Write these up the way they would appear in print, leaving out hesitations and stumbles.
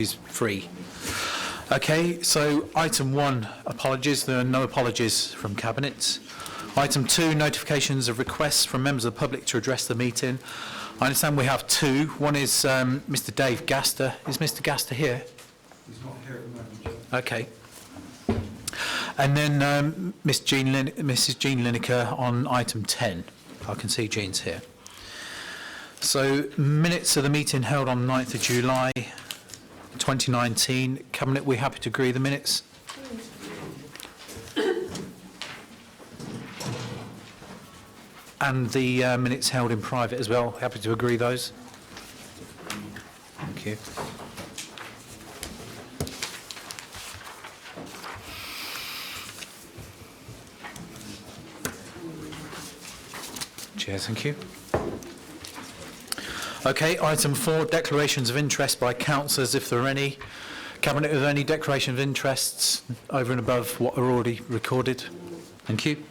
is free. Okay, so item 1, apologies. There are no apologies from Cabinet. Item 2, notifications of requests from members of the public to address the meeting. I understand we have 2. One is Mr. Dave Gaster. Is Mr. Gaster here? He's not here at the moment. Okay. And then Mrs. Jean Lineker on item 10. I can see Jean's here. So minutes of the meeting held on 9th of July 2019. Cabinet, we're happy to agree the minutes? And the minutes held in private as well. Happy to agree those? Thank you. Cheers, thank you. Okay, item 4, declarations of interest by councillors, if there are any. Cabinet, are there any declarations of interests over and above what are already recorded? Thank you.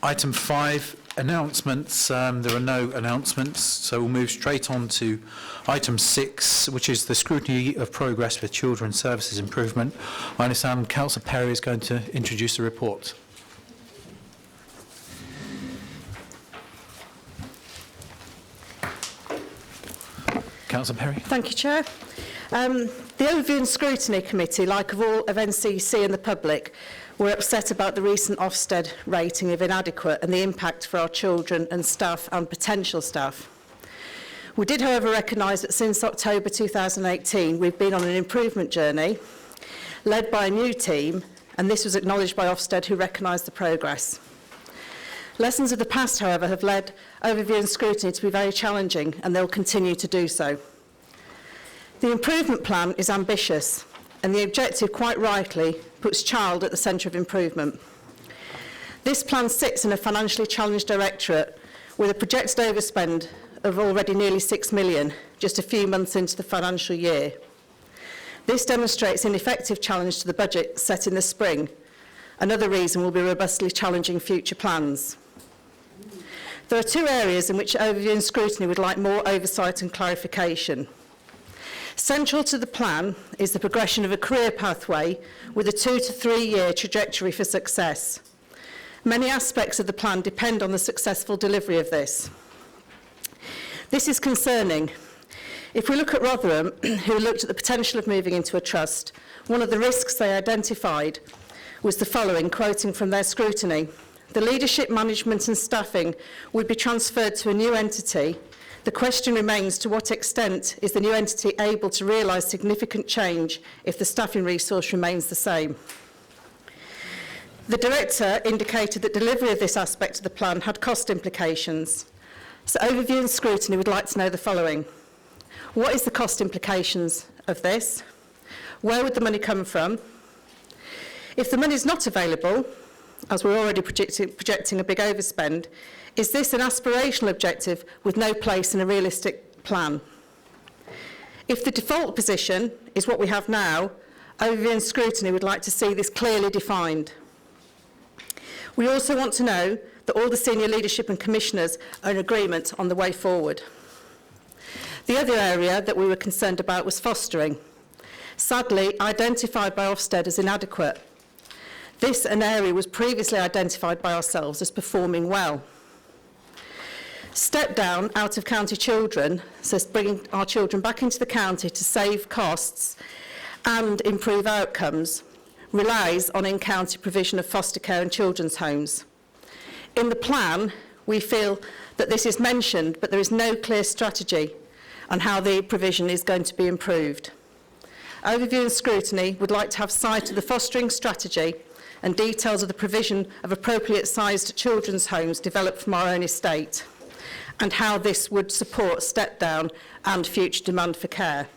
Item 5, announcements. There are no announcements, so we'll move straight on to item 6, which is the scrutiny of progress with children's services improvement. I understand Councillor Perry is going to introduce the report. Councillor Perry. Thank you, Chair. The Overview and Scrutiny Committee, like of all of NCC and the public, were upset about the recent Ofsted rating of inadequate and the impact for our children and staff and potential staff. We did, however, recognise that since October 2018, we've been on an improvement journey, led by a new team, and this was acknowledged by Ofsted, who recognised the progress. Lessons of the past, however, have led Overview and Scrutiny to be very challenging, and they'll continue to do so. The improvement plan is ambitious, and the objective, quite rightly, puts child at the centre of improvement. This plan sits in a financially challenged directorate with a projected overspend of already nearly 6 million, just a few months into the financial year. This demonstrates an effective challenge to the budget set in the spring. Another reason will be robustly challenging future plans. There are 2 areas in which Overview and Scrutiny would like more oversight and clarification. Central to the plan is the progression of a career pathway with a 2 to 3 year trajectory for success. Many aspects of the plan depend on the successful delivery of this. This is concerning. If we look at Rotherham, who looked at the potential of moving into a trust, one of the risks they identified was the following, quoting from their scrutiny: the leadership, management and staffing would be transferred to a new entity. The question remains, to what extent is the new entity able to realise significant change if the staffing resource remains the same? The director indicated that delivery of this aspect of the plan had cost implications. So Overview and Scrutiny would like to know the following. What is the cost implications of this? Where would the money come from? If the money is not available, as we're already projecting a big overspend, is this an aspirational objective with no place in a realistic plan? If the default position is what we have now, Overview and Scrutiny would like to see this clearly defined. We also want to know that all the senior leadership and commissioners are in agreement on the way forward. The other area that we were concerned about was fostering, sadly identified by Ofsted as inadequate. This an area was previously identified by ourselves as performing well. Step down out of county children, so bringing our children back into the county to save costs and improve outcomes, relies on in-county provision of foster care and children's homes. In the plan, we feel that this is mentioned, but there is no clear strategy on how the provision is going to be improved. Overview and Scrutiny would like to have sight of the fostering strategy and details of the provision of appropriate-sized children's homes developed from our own estate, and how this would support step-down and future demand for care.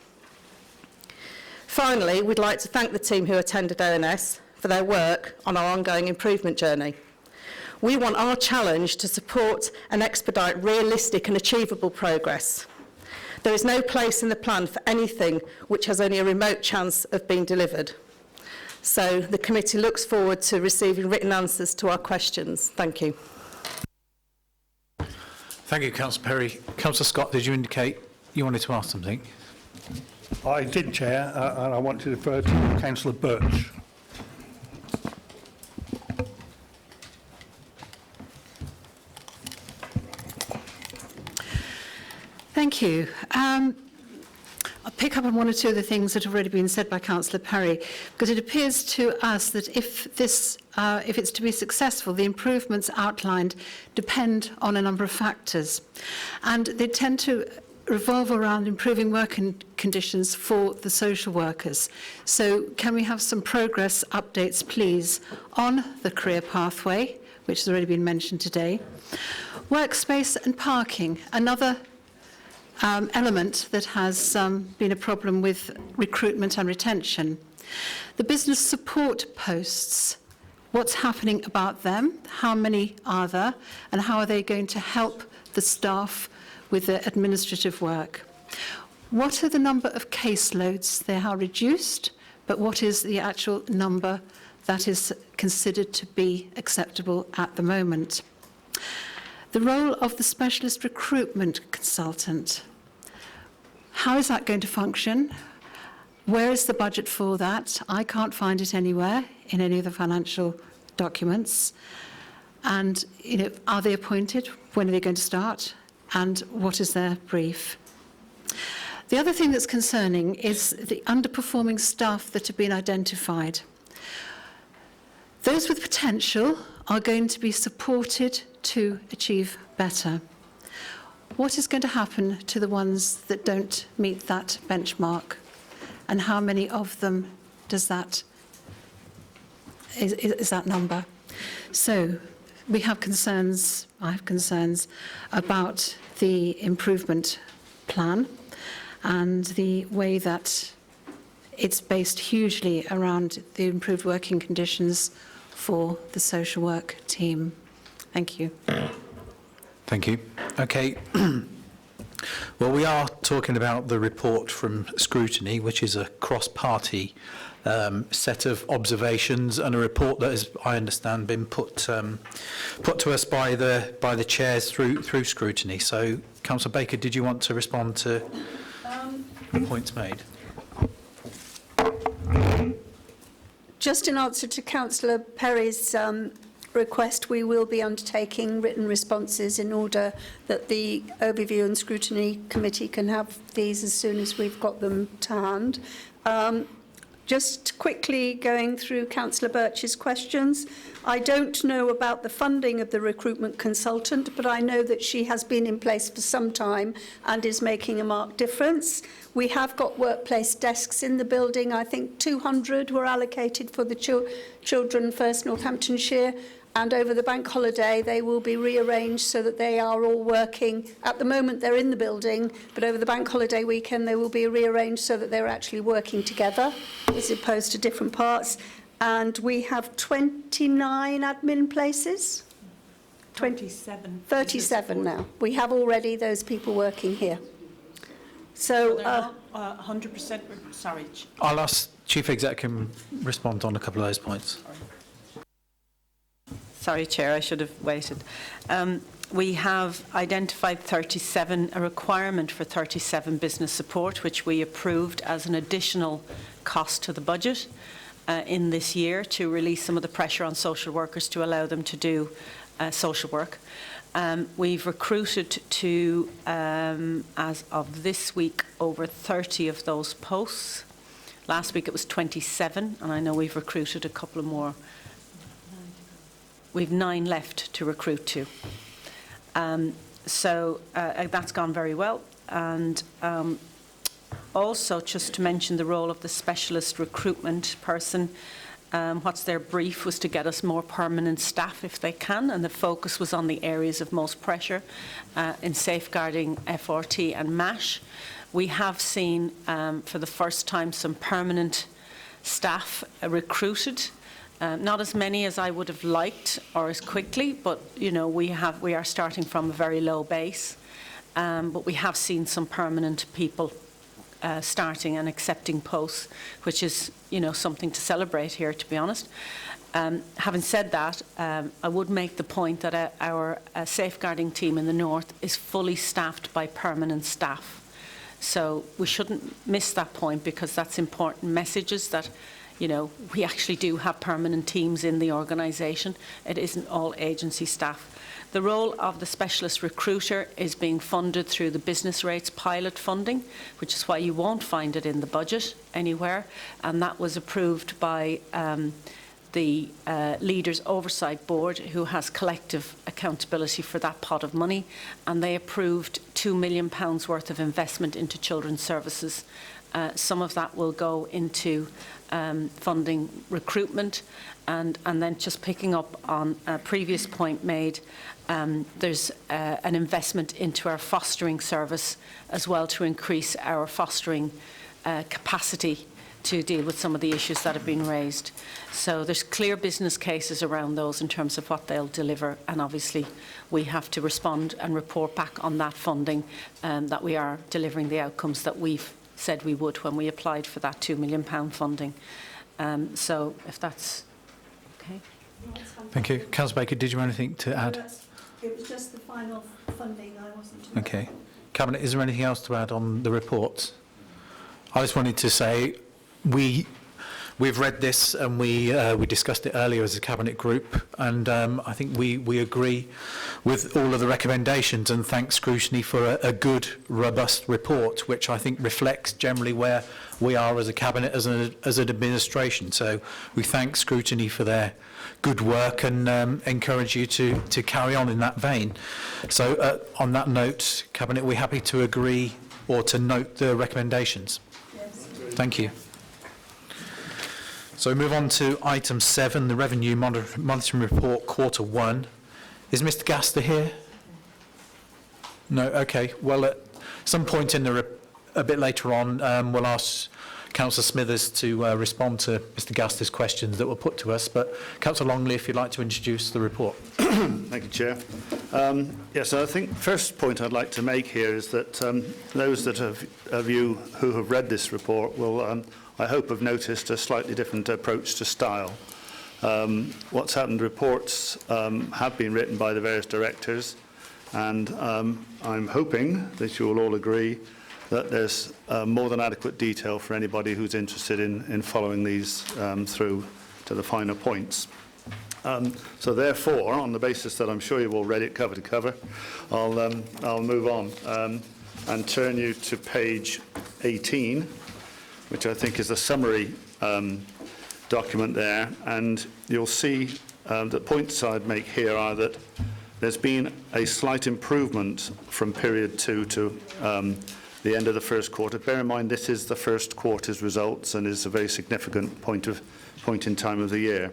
Finally, we'd like to thank the team who attended ONS for their work on our ongoing improvement journey. We want our challenge to support and expedite realistic and achievable progress. There is no place in the plan for anything which has only a remote chance of being delivered. So the committee looks forward to receiving written answers to our questions. Thank you. Thank you, Councillor Perry. Councillor Scott, did you indicate you wanted to ask something? I did, Chair, and I want to refer to Councillor Birch. Thank you. I'll pick up on one or two of the things that have already been said by Councillor Perry, because it appears to us that if it's to be successful, the improvements outlined depend on a number of factors, and they tend to revolve around improving working conditions for the social workers. So can we have some progress updates, please, on the career pathway, which has already been mentioned today? Workspace and parking, another element that has been a problem with recruitment and retention. The business support posts, what's happening about them, how many are there, and how are they going to help the staff with the administrative work? What are the number of caseloads? They are reduced, but what is the actual number that is considered to be acceptable at the moment? The role of the specialist recruitment consultant. How is that going to function? Where is the budget for that? I can't find it anywhere in any of the financial documents. And are they appointed? When are they going to start? And what is their brief? The other thing that's concerning is the underperforming staff that have been identified. Those with potential are going to be supported to achieve better. What is going to happen to the ones that don't meet that benchmark? And how many of them does that, is that number? So we have concerns, I have concerns about the improvement plan and the way that it's based hugely around the improved working conditions for the social work team. Thank you. Thank you. Okay. Well, we are talking about the report from scrutiny, which is a cross-party set of observations and a report that has, I understand, been put to us by the chairs through scrutiny. So, Councillor Baker, did you want to respond to the points made? Just in answer to Councillor Perry's request, we will be undertaking written responses in order that the Overview and Scrutiny Committee can have these as soon as we've got them to hand. Just quickly going through Councillor Birch's questions. I don't know about the funding of the recruitment consultant, but I know that she has been in place for some time and is making a marked difference. We have got workplace desks in the building. I think 200 were allocated for the Children First Northamptonshire, and over the bank holiday they will be rearranged so that they are all working. At the moment they're in the building, but over the bank holiday weekend they will be rearranged so that they're actually working together as opposed to different parts. And we have 29 admin places. 37 now. We have already those people working here. So, 100%. Sorry. I'll ask Chief Exec can respond on a couple of those points. Sorry, Chair, I should have waited. We have identified a requirement for 37 business support, which we approved as an additional cost to the budget in this year to release some of the pressure on social workers to allow them to do social work. We've recruited to, as of this week, over 30 of those posts. Last week it was 27, and I know we've recruited a couple of more. We've 9 left to recruit to. So that's gone very well. And also, just to mention the role of the specialist recruitment person, what's their brief was to get us more permanent staff if they can, and the focus was on the areas of most pressure in safeguarding FRT and MASH. We have seen for the first time some permanent staff recruited. Not as many as I would have liked or as quickly, but we are starting from a very low base. But we have seen some permanent people starting and accepting posts, which is something to celebrate here, to be honest. Having said that, I would make the point that our safeguarding team in the north is fully staffed by permanent staff. So we shouldn't miss that point, because that's important messages that, you know, we actually do have permanent teams in the organisation. It isn't all agency staff. The role of the specialist recruiter is being funded through the business rates pilot funding, which is why you won't find it in the budget anywhere. And that was approved by the Leaders Oversight Board, who has collective accountability for that pot of money. And they approved £2 million worth of investment into children's services. Some of that will go into funding recruitment. And then just picking up on a previous point made, there's an investment into our fostering service as well, to increase our fostering capacity to deal with some of the issues that have been raised. So there's clear business cases around those in terms of what they'll deliver, and obviously we have to respond and report back on that funding, that we are delivering the outcomes that we've said we would when we applied for that £2 million funding. So if that's okay. Thank you. Councillor Baker, did you have anything to add? It was just the final funding I wasn't. Okay. Cabinet, is there anything else to add on the report? I just wanted to say we've read this, and we discussed it earlier as a Cabinet group, and I think we agree with all of the recommendations, and thank Scrutiny for a good, robust report, which I think reflects generally where we are as a Cabinet, as an administration. So we thank Scrutiny for their good work, and encourage you to carry on in that vein. So on that note, Cabinet, we're happy to agree or to note the recommendations. Yes. Thank you. So we move on to item 7, the Revenue Monitoring Report, Q1. Is Mr. Gaster here? No? Okay. Well, at some point in a bit later on, we'll ask Councillor Smithers to respond to Mr. Gaster's questions that were put to us. But Councillor Longley, if you'd like to introduce the report. Thank you, Chair. Yes, I think first point I'd like to make here is that those of you who have read this report will, I hope, have noticed a slightly different approach to style. What's happened, reports have been written by the various directors, and I'm hoping that you will all agree that there's more than adequate detail for anybody who's interested in following these through to the finer points. So therefore, on the basis that I'm sure you've all read it cover to cover, I'll move on and turn you to page 18, which I think is a summary document there, and you'll see the points I'd make here are that there's been a slight improvement from period 2 to the end of the first quarter. Bear in mind, this is the first quarter's results and is a very significant point in time of the year.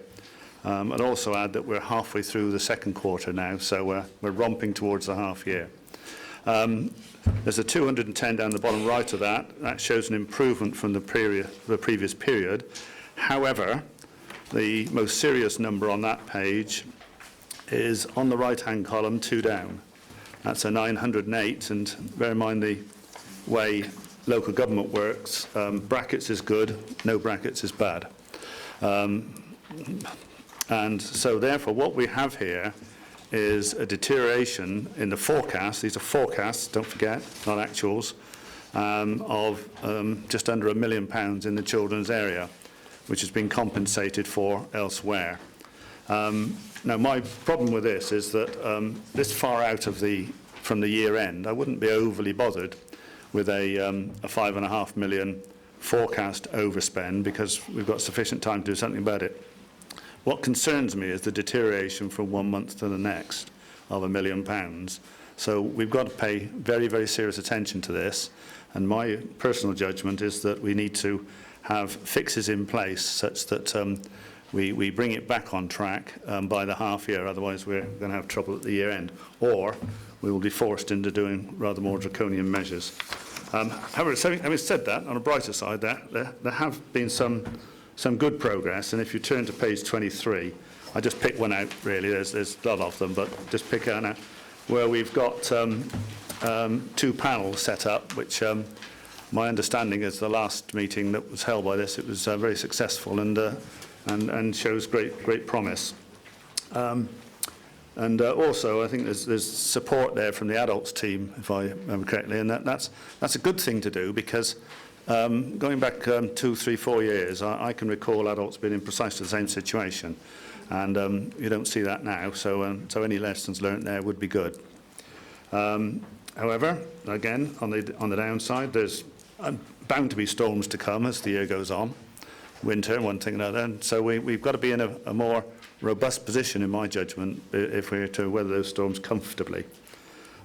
I'd also add that we're halfway through the second quarter now, so we're romping towards the half year. There's a 210 down the bottom right of that. That shows an improvement from the previous period. However, the most serious number on that page is on the right-hand column, 2 down. That's a 908, and bear in mind the way local government works, brackets is good, no brackets is bad. And so therefore what we have here is a deterioration in the forecast. These are forecasts, don't forget, not actuals, of just under £1 million in the children's area, which has been compensated for elsewhere. Now, my problem with this is that this far out of from the year end, I wouldn't be overly bothered with a £5.5 million forecast overspend, because we've got sufficient time to do something about it. What concerns me is the deterioration from one month to the next of £1 million. So we've got to pay very, very serious attention to this. And my personal judgment is that we need to have fixes in place such that we bring it back on track by the half year. Otherwise, we're going to have trouble at the year end. Or we will be forced into doing rather more draconian measures. However, having said that, on a brighter side, there have been some good progress, and if you turn to page 23, I just pick one out really, there's a lot of them, but just pick out now, where we've got 2 panels set up, which my understanding is the last meeting that was held by this, it was very successful and shows great promise. And also, I think there's support there from the adults team, if I remember correctly, and that's a good thing to do, because going back 2, 3, 4 years, I can recall adults being in precisely the same situation, and you don't see that now. So any lessons learnt there would be good. However, again, on the downside, there's bound to be storms to come as the year goes on, winter, one thing and another. And so we've got to be in a more robust position, in my judgment, if we're to weather those storms comfortably.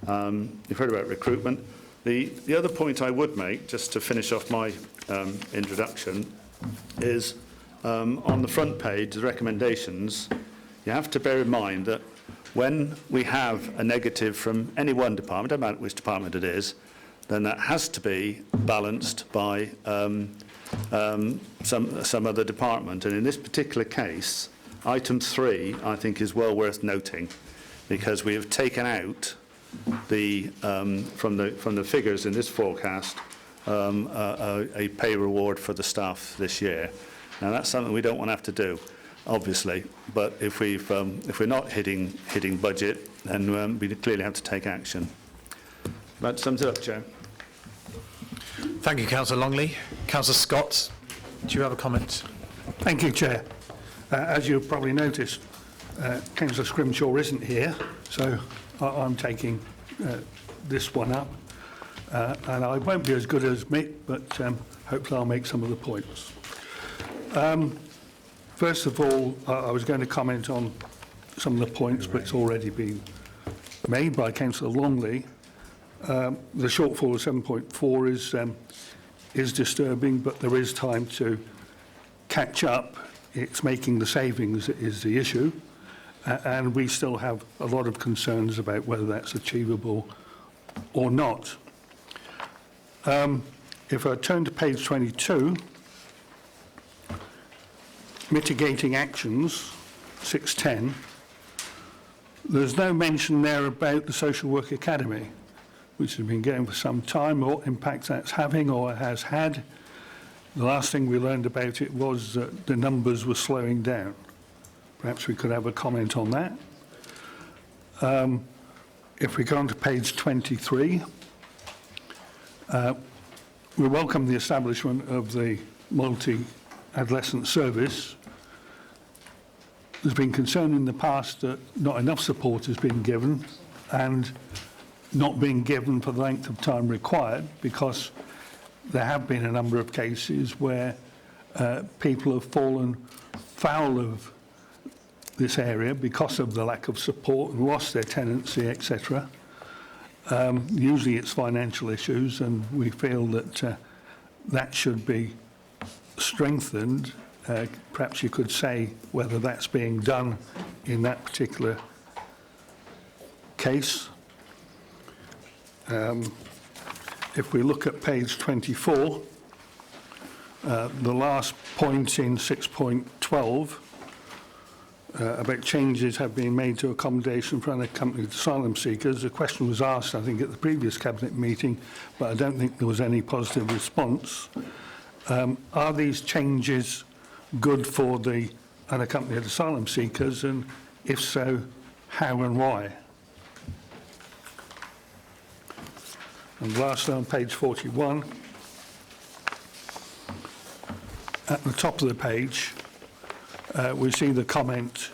You've heard about recruitment. The other point I would make, just to finish off my introduction, is on the front page, the recommendations, you have to bear in mind that when we have a negative from any one department, no matter which department it is, then that has to be balanced by some other department. And in this particular case, item 3, I think, is well worth noting, because we have taken out from the figures in this forecast a pay reward for the staff this year. Now that's something we don't want to have to do, obviously, but if we're not hitting budget, then we clearly have to take action. That sums it up, Chair. Thank you, Councillor Longley. Councillor Scott, do you have a comment? Thank you, Chair. As you've probably noticed, Councillor Scrimshaw isn't here, so I'm taking this one up. And I won't be as good as Mick, but hopefully I'll make some of the points. First of all, I was going to comment on some of the points, but it's already been made by Councillor Longley. The shortfall of 7.4 is disturbing, but there is time to catch up. It's making the savings that is the issue, and we still have a lot of concerns about whether that's achievable or not. If I turn to page 22, mitigating actions, 610, there's no mention there about the Social Work Academy, which has been going for some time, or what impact that's having or has had. The last thing we learned about it was that the numbers were slowing down. Perhaps we could have a comment on that. If we go on to page 23, we welcome the establishment of the multi-adolescent service. There's been concern in the past that not enough support has been given, and not being given for the length of time required, because there have been a number of cases where people have fallen foul of this area because of the lack of support and lost their tenancy, etc. Usually it's financial issues, and we feel that that should be strengthened. Perhaps you could say whether that's being done in that particular case. If we look at page 24, the last point in 6.12 about changes have been made to accommodation for unaccompanied asylum seekers. A question was asked, I think, at the previous Cabinet meeting, but I don't think there was any positive response. Are these changes good for the unaccompanied asylum seekers, and if so, how and why? And lastly, on page 41, at the top of the page, we see the comment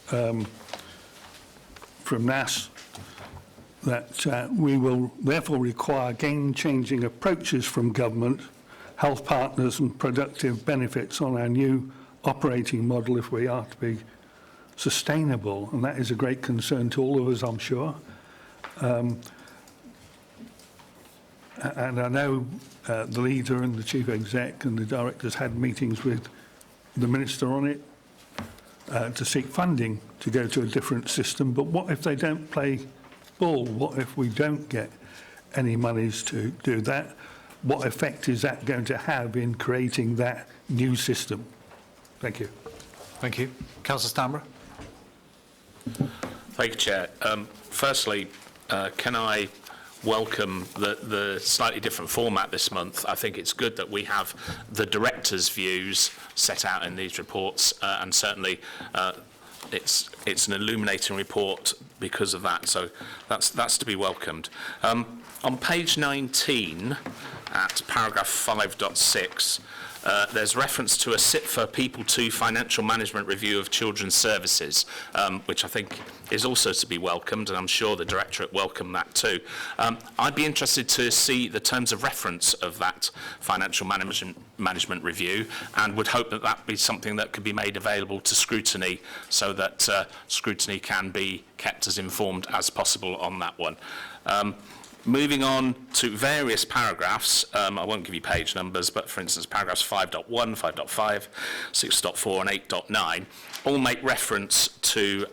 from NAS that we will therefore require game-changing approaches from government, health partners and productive benefits on our new operating model if we are to be sustainable. And that is a great concern to all of us, I'm sure. And I know the leader and the chief exec and the directors had meetings with the minister on it to seek funding to go to a different system. But what if they don't play ball? What if we don't get any monies to do that? What effect is that going to have in creating that new system? Thank you. Thank you. Councillor Stanborough. Thank you, Chair. Firstly, can I welcome the slightly different format this month? I think it's good that we have the directors' views set out in these reports, and certainly it's an illuminating report because of that. So that's to be welcomed. On page 19, at paragraph 5.6, there's reference to a SITFA People 2 financial management review of children's services, which I think is also to be welcomed, and I'm sure the Directorate welcome that too. I'd be interested to see the terms of reference of that financial management review, and would hope that that be something that could be made available to scrutiny, so that scrutiny can be kept as informed as possible on that one. Moving on to various paragraphs, I won't give you page numbers, but for instance, paragraphs 5.1, 5.5, 6.4 and 8.9 all make reference to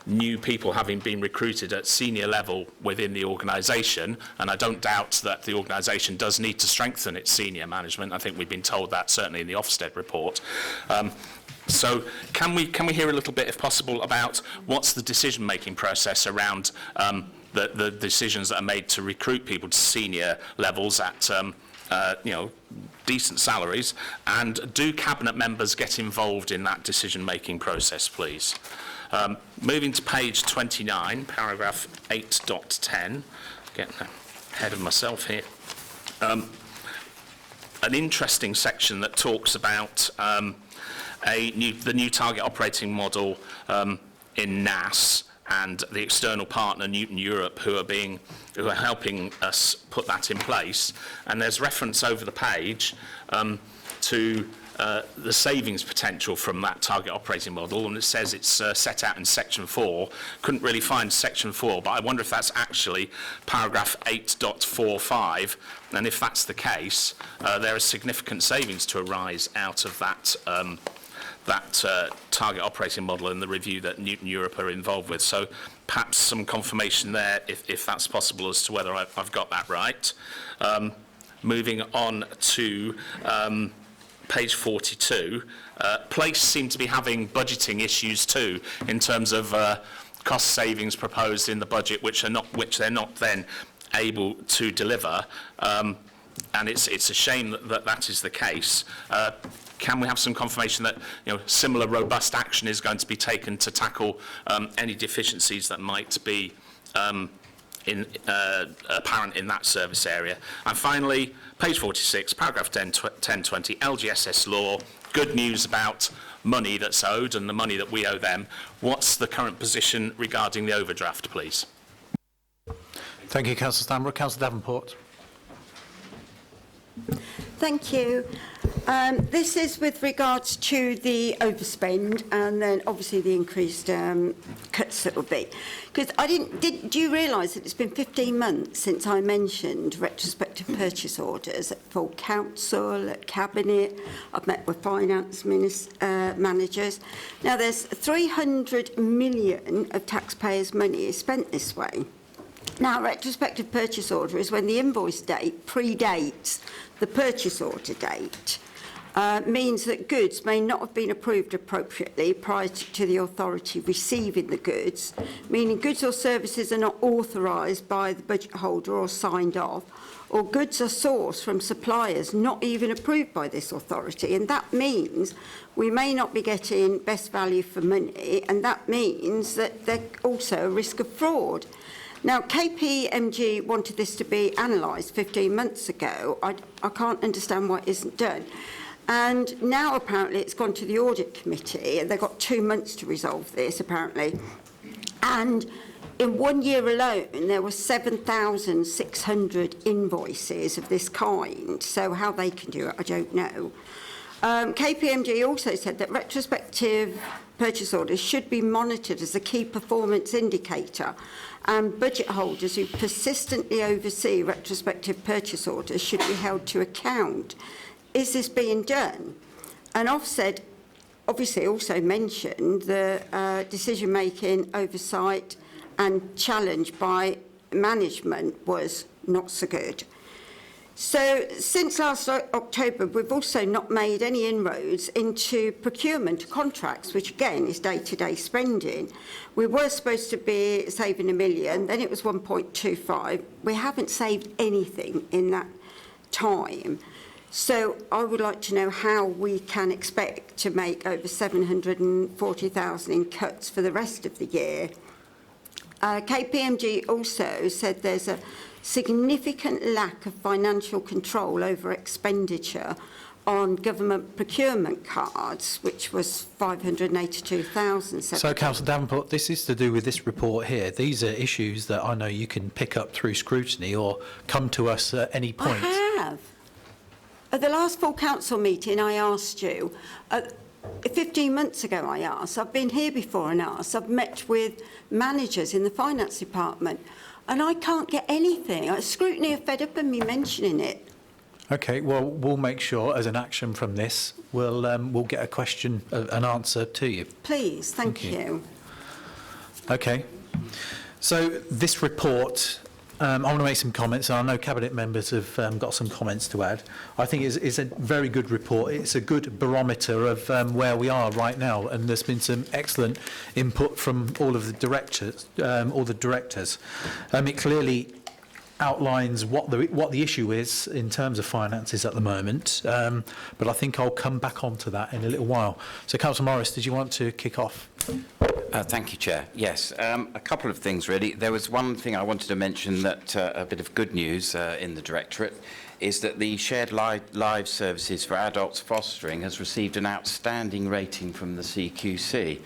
new people having been recruited at senior level within the organisation, and I don't doubt that the organisation does need to strengthen its senior management. I think we've been told that certainly in the Ofsted report. So can we hear a little bit, if possible, about what's the decision-making process around the decisions that are made to recruit people to senior levels at decent salaries, and do cabinet members get involved in that decision-making process, please? Moving to page 29, paragraph 8.10, getting ahead of myself here. An interesting section that talks about the new target operating model in NAS, and the external partner Newton Europe who are helping us put that in place. And there's reference over the page to the savings potential from that target operating model, and it says it's set out in section 4. Couldn't really find section 4, but I wonder if that's actually paragraph 8.45, and if that's the case, there are significant savings to arise out of that target operating model and the review that Newton Europe are involved with. So perhaps some confirmation there, if that's possible, as to whether I've got that right. Moving on to page 42, Place seem to be having budgeting issues too, in terms of cost savings proposed in the budget, which they're not then able to deliver. And it's a shame that is the case. Can we have some confirmation that similar robust action is going to be taken to tackle any deficiencies that might be apparent in that service area? And finally, page 46, paragraph 1020, LGSS law, good news about money that's owed and the money that we owe them. What's the current position regarding the overdraft, please? Thank you, Councillor Stanbrook. Councillor Davenport. Thank you. This is with regards to the overspend and then obviously the increased cuts that will be. Because do you realise that it's been 15 months since I mentioned retrospective purchase orders at full council, at cabinet. I've met with finance managers. Now there's 300 million of taxpayers' money is spent this way. Now, retrospective purchase order is when the invoice date predates the purchase order date. Means that goods may not have been approved appropriately prior to the authority receiving the goods, meaning goods or services are not authorised by the budget holder or signed off, or goods are sourced from suppliers not even approved by this authority. And that means we may not be getting best value for money, and that means that there's also a risk of fraud. Now, KPMG wanted this to be analysed 15 months ago. I can't understand why it isn't done. And now, apparently, it's gone to the Audit Committee, and they've got 2 months to resolve this, apparently. And in 1 year alone, there were 7,600 invoices of this kind. So how they can do it, I don't know. KPMG also said that retrospective purchase orders should be monitored as a key performance indicator, and budget holders who persistently oversee retrospective purchase orders should be held to account. Is this being done? And Ofsted obviously also mentioned the decision-making, oversight and challenge by management was not so good. So since last October, we've also not made any inroads into procurement contracts, which again is day-to-day spending. We were supposed to be saving £1 million, then it was 1.25. We haven't saved anything in that time. So I would like to know how we can expect to make over 740,000 in cuts for the rest of the year. KPMG also said there's a significant lack of financial control over expenditure on government procurement cards, which was 582,000. So, Councillor Davenport, this is to do with this report here. These are issues that I know you can pick up through scrutiny or come to us at any point. I have. At the last full council meeting, I asked you. 15 months ago, I asked. I've been here before and asked. I've met with managers in the finance department, and I can't get anything. Scrutiny are fed up of me mentioning it. Okay, well, we'll make sure, as an action from this, we'll get a question, an answer to you. Please, thank you. Okay. So this report, I want to make some comments, and I know Cabinet members have got some comments to add. I think it's a very good report. It's a good barometer of where we are right now, and there's been some excellent input from all of the directors, It clearly outlines what the issue is in terms of finances at the moment, but I think I'll come back onto that in a little while. So, Councillor Morris, did you want to kick off? Thank you, Chair. Yes, a couple of things really. There was one thing I wanted to mention that a bit of good news in the Directorate is that the shared live services for adults fostering has received an outstanding rating from the CQC,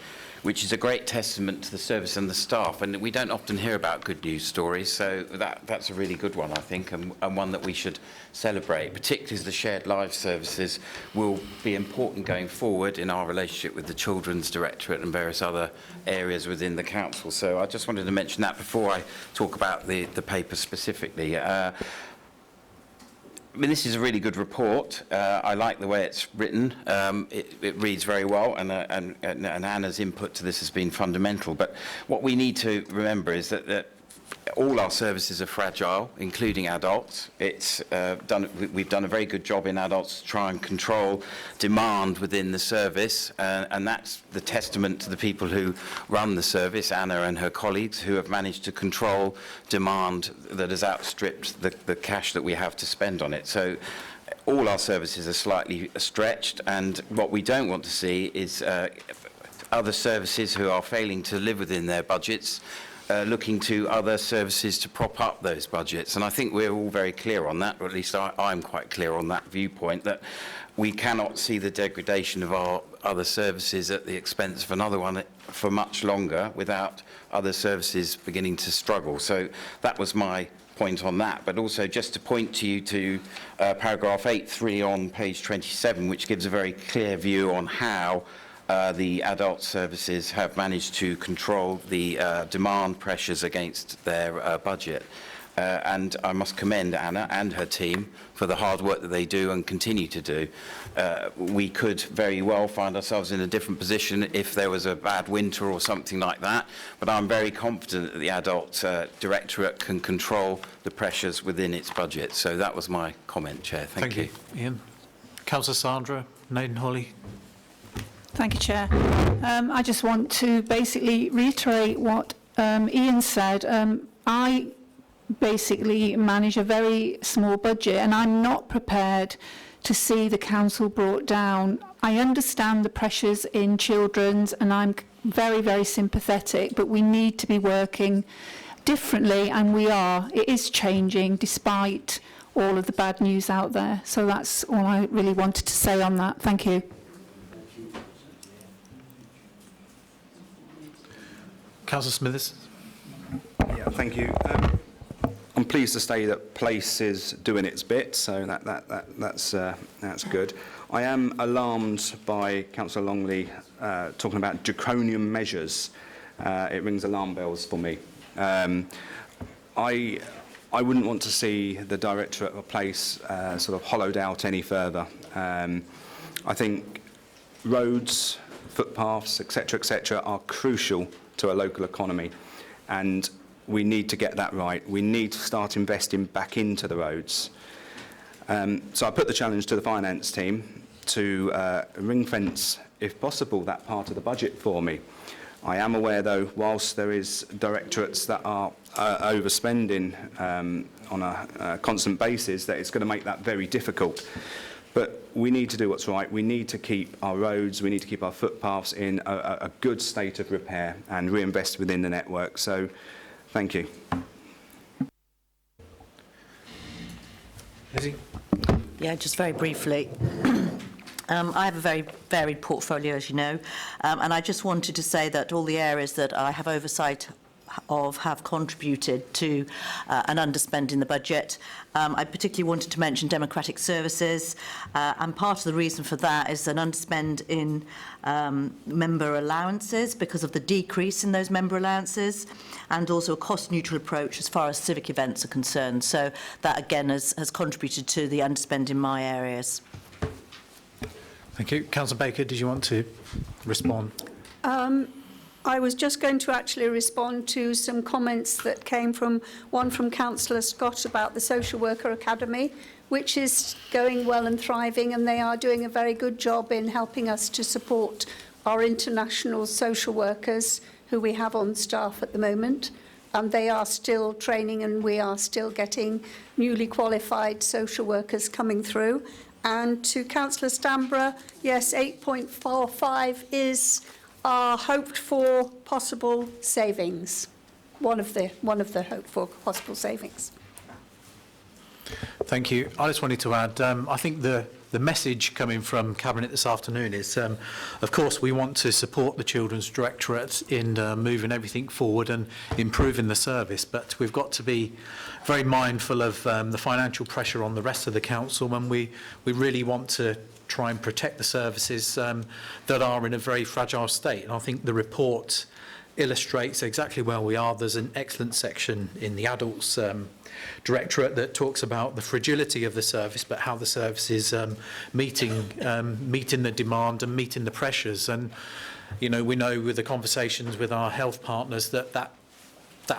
which is a great testament to the service and the staff. And we don't often hear about good news stories, so that's a really good one, I think, and one that we should celebrate, particularly as the shared live services will be important going forward in our relationship with the Children's Directorate and various other areas within the Council. So I just wanted to mention that before I talk about the paper specifically. I mean, this is a really good report. I like the way it's written. It reads very well, and Anna's input to this has been fundamental. But what we need to remember is that all our services are fragile, including adults. We've done a very good job in adults to try and control demand within the service, and that's the testament to the people who run the service, Anna and her colleagues, who have managed to control demand that has outstripped the cash that we have to spend on it. So all our services are slightly stretched, and what we don't want to see is other services who are failing to live within their budgets looking to other services to prop up those budgets. And I think we're all very clear on that, or at least I'm quite clear on that viewpoint, that we cannot see the degradation of our other services at the expense of another one for much longer without other services beginning to struggle. So that was my point on that. But also just to point you to paragraph 8.3 on page 27, which gives a very clear view on how the adult services have managed to control the demand pressures against their budget. And I must commend Anna and her team for the hard work that they do and continue to do. We could very well find ourselves in a different position if there was a bad winter or something like that, but I'm very confident that the Adult Directorate can control the pressures within its budget. So that was my comment, Chair. Thank you. Ian. Councillor Sandra, Nathan Holly. Thank you, Chair. I just want to basically reiterate what Ian said. I basically manage a very small budget, and I'm not prepared to see the council brought down. I understand the pressures in children's, and I'm very, very sympathetic, but we need to be working differently, and we are. It is changing despite all of the bad news out there. So that's all I really wanted to say on that. Thank you. Councillor Smithers. Yeah, thank you. I'm pleased to say that Place is doing its bit, so that's good. I am alarmed by Councillor Longley talking about draconian measures. It rings alarm bells for me. I wouldn't want to see the Directorate of Place sort of hollowed out any further. I think roads, footpaths, etc., are crucial to a local economy, and we need to get that right. We need to start investing back into the roads. So I put the challenge to the finance team to ring-fence, if possible, that part of the budget for me. I am aware, though, whilst there is directorates that are overspending on a constant basis, that it's going to make that very difficult. But we need to do what's right. We need to keep our roads, we need to keep our footpaths in a good state of repair and reinvest within the network. So, thank you. Lizzie? Yeah, just very briefly. I have a very varied portfolio, as you know, and I just wanted to say that all the areas that I have oversight of have contributed to an underspend in the budget. I particularly wanted to mention democratic services, and part of the reason for that is an underspend in member allowances because of the decrease in those member allowances, and also a cost-neutral approach as far as civic events are concerned. So that, again, has contributed to the underspend in my areas. Thank you. Councillor Baker, did you want to respond? I was just going to actually respond to some comments that came from Councillor Scott about the Social Worker Academy, which is going well and thriving, and they are doing a very good job in helping us to support our international social workers who we have on staff at the moment. And they are still training, and we are still getting newly qualified social workers coming through. And to Councillor Stamborough, yes, 8.45 is our hoped for possible savings. One of the hoped for possible savings. Thank you. I just wanted to add, I think the message coming from Cabinet this afternoon is, of course, we want to support the Children's Directorate in moving everything forward and improving the service, but we've got to be very mindful of the financial pressure on the rest of the council, and we really want to try and protect the services that are in a very fragile state. And I think the report illustrates exactly where we are. There's an excellent section in the Adults Directorate that talks about the fragility of the service, but how the service is meeting the demand and meeting the pressures. And, you know, we know with the conversations with our health partners that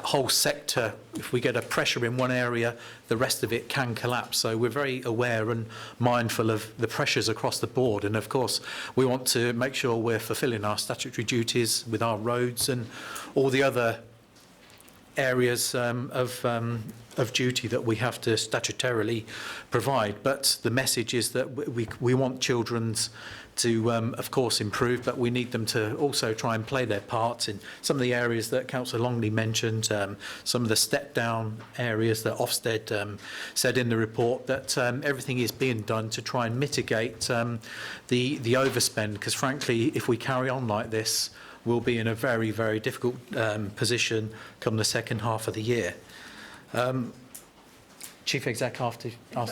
whole sector, if we get a pressure in one area, the rest of it can collapse. So we're very aware and mindful of the pressures across the board. And of course, we want to make sure we're fulfilling our statutory duties with our roads and all the other areas of duty that we have to statutorily provide. But the message is that we want children's to, of course, improve, but we need them to also try and play their part in some of the areas that Councillor Longley mentioned, some of the step-down areas that Ofsted said in the report, that everything is being done to try and mitigate the overspend, because frankly, if we carry on like this, we'll be in a very, very difficult position come the second half of the year. Chief Exec asked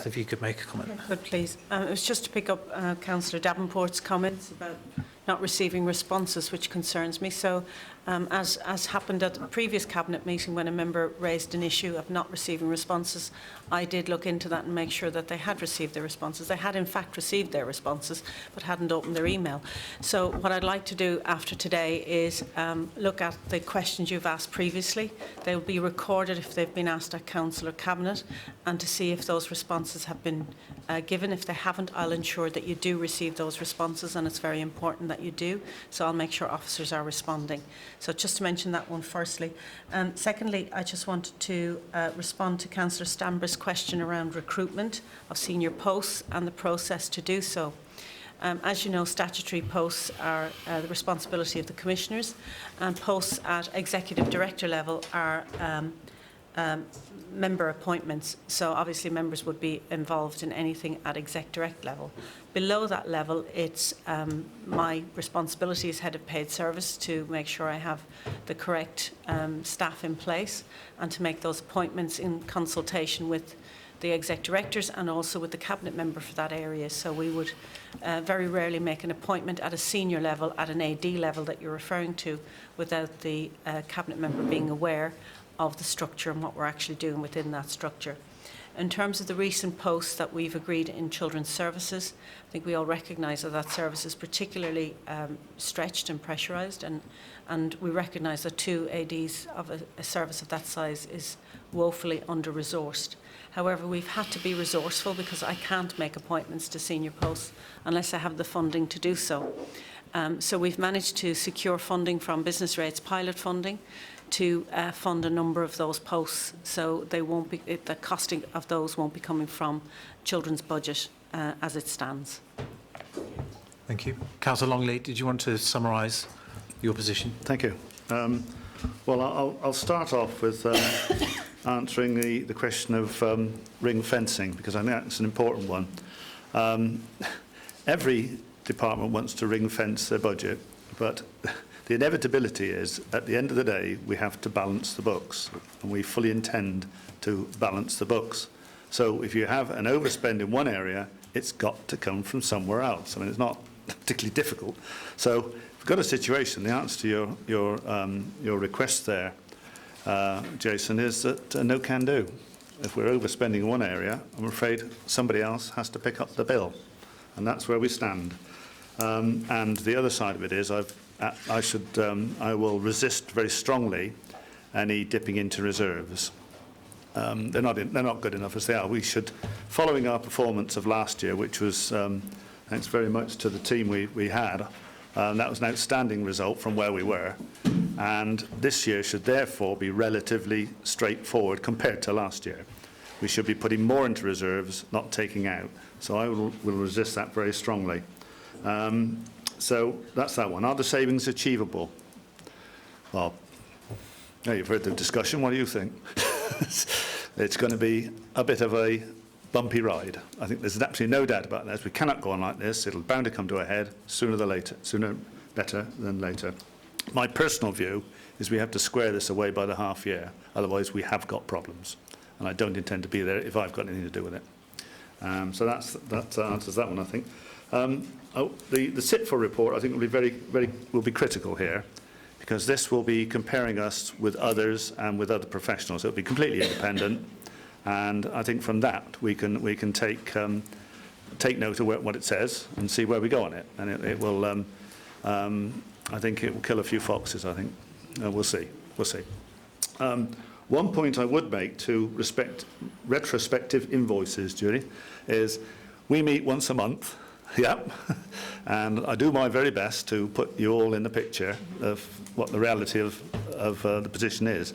if you could make a comment. Good, please. It was just to pick up Councillor Davenport's comments about not receiving responses, which concerns me. So, as happened at the previous Cabinet meeting when a member raised an issue of not receiving responses, I did look into that and make sure that they had received their responses. They had in fact received their responses, but hadn't opened their email. So what I'd like to do after today is look at the questions you've asked previously. They will be recorded if they've been asked at Council or Cabinet, and to see if those responses have been given. If they haven't, I'll ensure that you do receive those responses, and it's very important that you do. So I'll make sure officers are responding. So just to mention that one firstly. Secondly, I just wanted to respond to Councillor Stamborough's question around recruitment of senior posts and the process to do so. As you know, statutory posts are the responsibility of the commissioners, and posts at executive director level are member appointments. So obviously members would be involved in anything at exec direct level. Below that level, it's my responsibility as head of paid service to make sure I have the correct staff in place and to make those appointments in consultation with the exec directors and also with the cabinet member for that area. So we would very rarely make an appointment at a senior level, at an AD level that you're referring to, without the cabinet member being aware of the structure and what we're actually doing within that structure. In terms of the recent posts that we've agreed in children's services, I think we all recognise that that service is particularly stretched and pressurised, and we recognise that 2 ADs of a service of that size is woefully under-resourced. However, we've had to be resourceful because I can't make appointments to senior posts unless I have the funding to do so. So we've managed to secure funding from business rates pilot funding to fund a number of those posts, so they won't be, the costing of those won't be coming from children's budget. as it stands. Thank you. Councillor Longley, did you want to summarise your position? Thank you. Well, I'll start off with answering the question of ring fencing, because I think that's an important one. Every department wants to ring fence their budget, but the inevitability is, at the end of the day, we have to balance the books, and we fully intend to balance the books. So if you have an overspend in one area, it's got to come from somewhere else. I mean, it's not particularly difficult. So we've got a situation. The answer to your request there, Jason, is that no can do. If we're overspending in one area, I'm afraid somebody else has to pick up the bill, and that's where we stand. And the other side of it is, I will resist very strongly any dipping into reserves. They're not good enough as they are. We should, following our performance of last year, which was thanks very much to the team we had, that was an outstanding result from where we were. And this year should therefore be relatively straightforward compared to last year. We should be putting more into reserves, not taking out. So I will resist that very strongly. So that's that one. Are the savings achievable? Well, now you've heard the discussion. What do you think? It's going to be a bit of a bumpy ride. I think there's absolutely no doubt about that. We cannot go on like this. It'll bound to come to a head sooner better than later. My personal view is we have to square this away by the half year. Otherwise, we have got problems. And I don't intend to be there if I've got anything to do with it. So that answers that one, I think. The SITFA report, I think, will be critical here, because this will be comparing us with others and with other professionals. It will be completely independent, and I think from that we can take note of what it says and see where we go on it. And it will, I think, it will kill a few foxes. I think we'll see. One point I would make to respect retrospective invoices, Judy, is we meet once a month. Yep, and I do my very best to put you all in the picture of what the reality of the position is.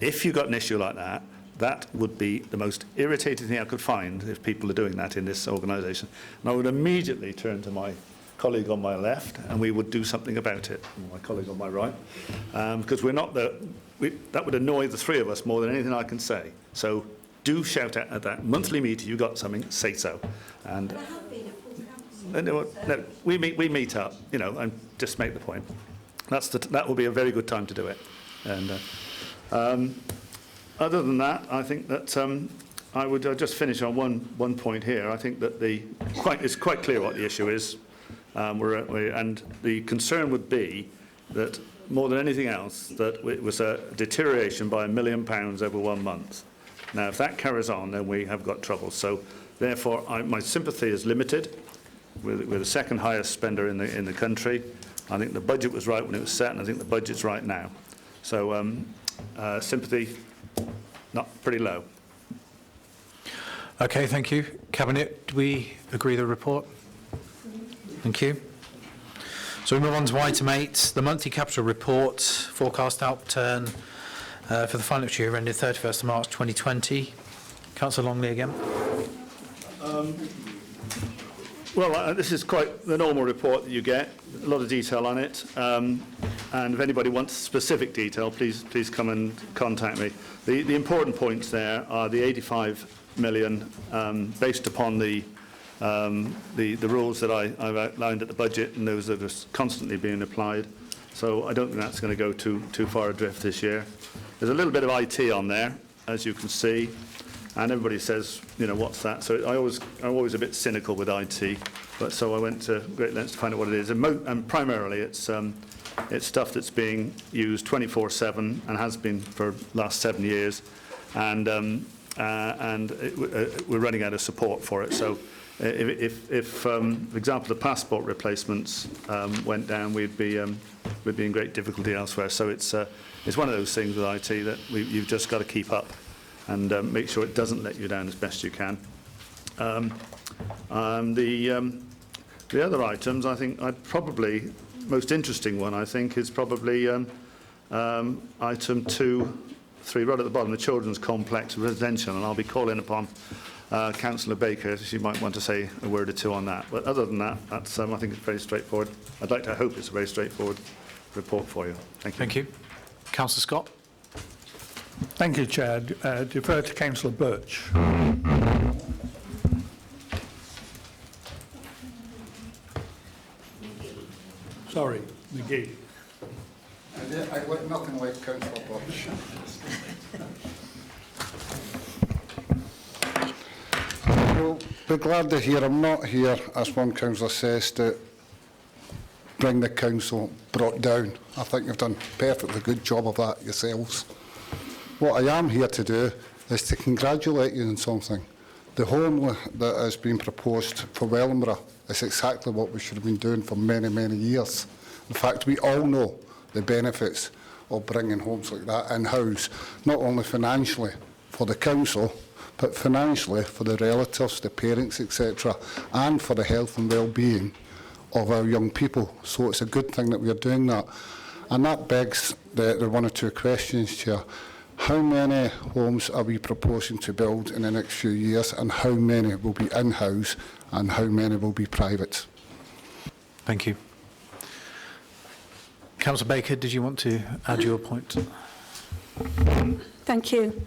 If you've got an issue like that, that would be the most irritating thing I could find if people are doing that in this organisation. And I would immediately turn to my colleague on my left, and we would do something about it, my colleague on my right, because we're not that would annoy the three of us more than anything I can say. So do shout out at that monthly meeting, you got something, say so. And no, we meet up, and just make the point. That will be a very good time to do it. And other than that, I think that I would just finish on one point here. I think that it's quite clear what the issue is, and the concern would be that more than anything else, that it was a deterioration by £1 million over 1 month. Now, if that carries on, then we have got trouble. So, therefore, my sympathy is limited. We're the second highest spender in the country. I think the budget was right when it was set, and I think the budget's right now. So sympathy, not pretty low. Okay, thank you. Cabinet, do we agree the report? Thank you. So we move on to item 8, the monthly capital report, forecast outturn for the financial year ending 31st of March 2020. Councillor Longley again. Well, this is quite the normal report that you get, a lot of detail on it, and if anybody wants specific detail, please come and contact me. The important points there are the 85 million based upon the rules that I've outlined at the budget, and those that are constantly being applied. So I don't think that's going to go too far adrift this year. There's a little bit of IT on there, as you can see. And everybody says, what's that? So I'm always a bit cynical with IT, but so I went to great lengths to find out what it is. And primarily, it's stuff that's being used 24/7 and has been for the last 7 years, and we're running out of support for it. So, if for example, the passport replacements went down, we'd be in great difficulty elsewhere. So it's one of those things with IT that you've just got to keep up and make sure it doesn't let you down as best you can. The other items, I think, most interesting one, I think, is probably item 2, 3, right at the bottom, the children's complex residential, and I'll be calling upon Councillor Baker, she might want to say a word or two on that. But other than that, that's, I think it's very straightforward. I'd like to hope it's a very straightforward report for you. Thank you. Thank you. Councillor Scott. Thank you, Chair. Defer to Councillor Birch. Sorry, McGee. I look nothing like Councillor Birch. You'll be glad to hear I'm not here, as one councillor says, to bring the council brought down. I think you've done a perfectly good job of that yourselves. What I am here to do is to congratulate you on something. The home that has been proposed for Wellingborough is exactly what we should have been doing for many, many years. In fact, we all know the benefits of bringing homes like that in-house, not only financially for the council, but financially for the relatives, the parents, etc., and for the health and well-being of our young people. So it's a good thing that we are doing that. And that begs the one or two questions, Chair. How many homes are we proposing to build in the next few years, and how many will be in-house and how many will be private? Thank you. Councillor Baker, did you want to add your point? Thank you.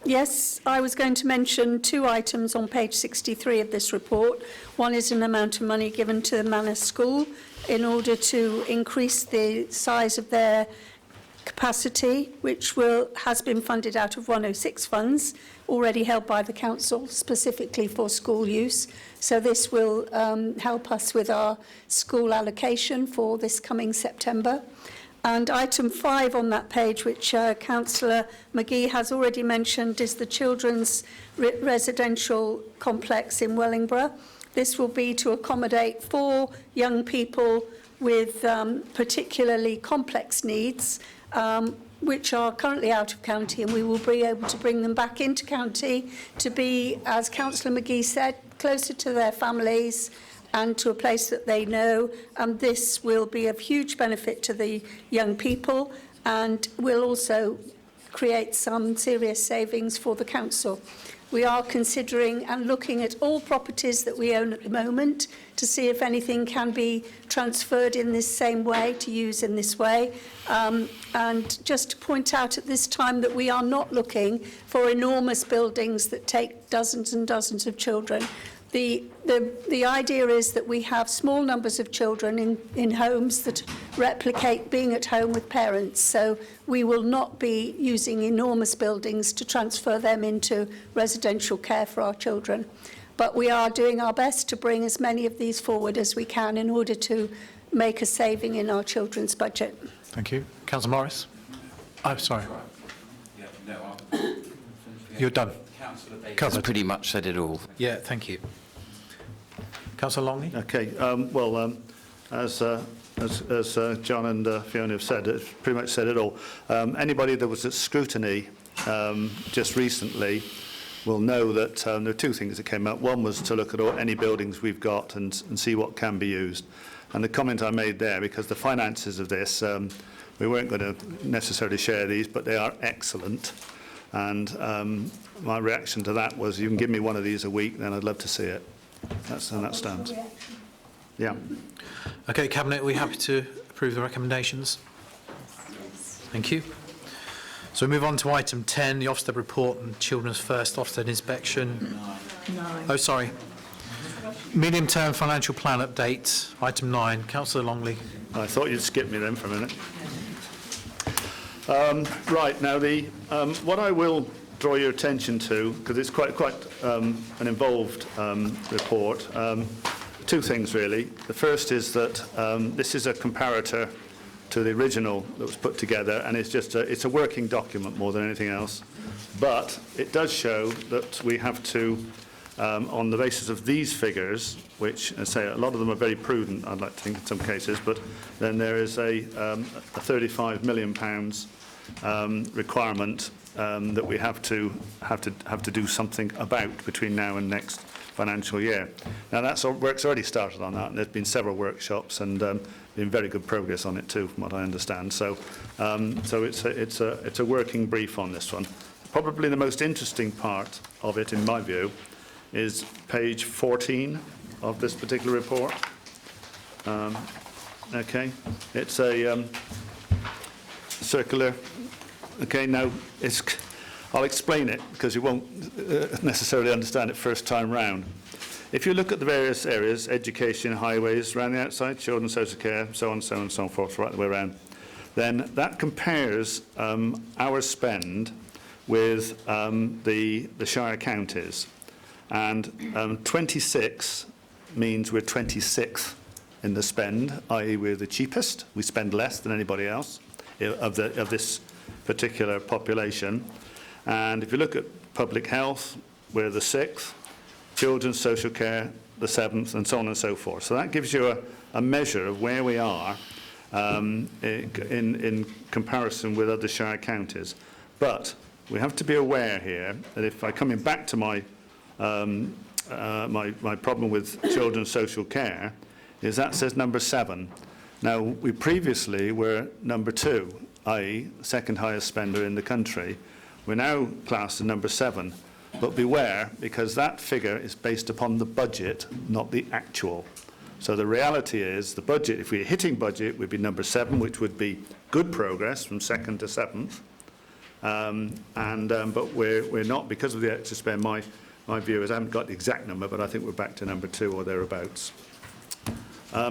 Yes, I was going to mention two items on page 63 of this report. One is an amount of money given to the Manor School in order to increase the size of their capacity, which has been funded out of 106 funds, already held by the council specifically for school use. So this will help us with our school allocation for this coming September. And item 5 on that page, which Councillor McGee has already mentioned, is the children's residential complex in Wellingborough. This will be to accommodate 4 young people with particularly complex needs, which are currently out of county, and we will be able to bring them back into county to be, as Councillor McGee said, closer to their families and to a place that they know. And this will be of huge benefit to the young people and will also create some serious savings for the council. We are considering and looking at all properties that we own at the moment to see if anything can be transferred in this same way, to use in this way. And just to point out at this time that we are not looking for enormous buildings that take dozens and dozens of children. The idea is that we have small numbers of children in homes that replicate being at home with parents. So we will not be using enormous buildings to transfer them into residential care for our children. But we are doing our best to bring as many of these forward as we can in order to make a saving in our children's budget. Thank you. Councillor Morris. Oh, sorry. You're done. Covered. Pretty much said it all. Yeah, thank you. Councillor Longley. Okay. As John and Fiona have said, it's pretty much said it all. Anybody that was at scrutiny just recently will know that there are 2 things that came out. One was to look at any buildings we've got and see what can be used. And the comment I made there, because the finances of this, we weren't going to necessarily share these, but they are excellent. And my reaction to that was, you can give me one of these a week, then I'd love to see it. And that stands. Yeah. Okay, Cabinet, are we happy to approve the recommendations? Thank you. So we move on to item 10, the Ofsted report and Children's First Ofsted inspection. Oh, sorry. Medium-term financial plan update, item 9. Councillor Longley. I thought you'd skip me then for a minute. Right, now what I will draw your attention to, because it's quite an involved report, 2 things really. The first is that this is a comparator to the original that was put together, and it's a working document more than anything else. But it does show that we have to, on the basis of these figures, which I say a lot of them are very prudent, I'd like to think in some cases, but then there is a £35 million requirement that we have to do something about between now and next financial year. Now work's already started on that, and there's been several workshops and been very good progress on it too, from what I understand. So it's a working brief on this one. probably the most interesting part of it, in my view, is page 14 of this particular report. Okay, it's a circular. Okay, now I'll explain it because you won't necessarily understand it first time round. If you look at the various areas, education, highways, around the outside, children's social care, so on, so on, and so forth, right the way around, then that compares our spend with the Shire counties. And 26 means we're 26th in the spend, i.e. we're the cheapest. We spend less than anybody else of this particular population. And if you look at public health, we're the 6th, children's social care, the 7th, and so on and so forth. So that gives you a measure of where we are in comparison with other Shire counties. But we have to be aware here that if I come in back to my my problem with children's social care, is that says number 7. Now, we previously were number 2, i.e. second highest spender in the country. We're now classed as number 7. But beware, because that figure is based upon the budget, not the actual. So the reality is the budget, if we're hitting budget, would be number 7, which would be good progress from 2nd to 7th. But we're not, because of the extra spend. My view is I haven't got the exact number, but I think we're back to number 2 or thereabouts.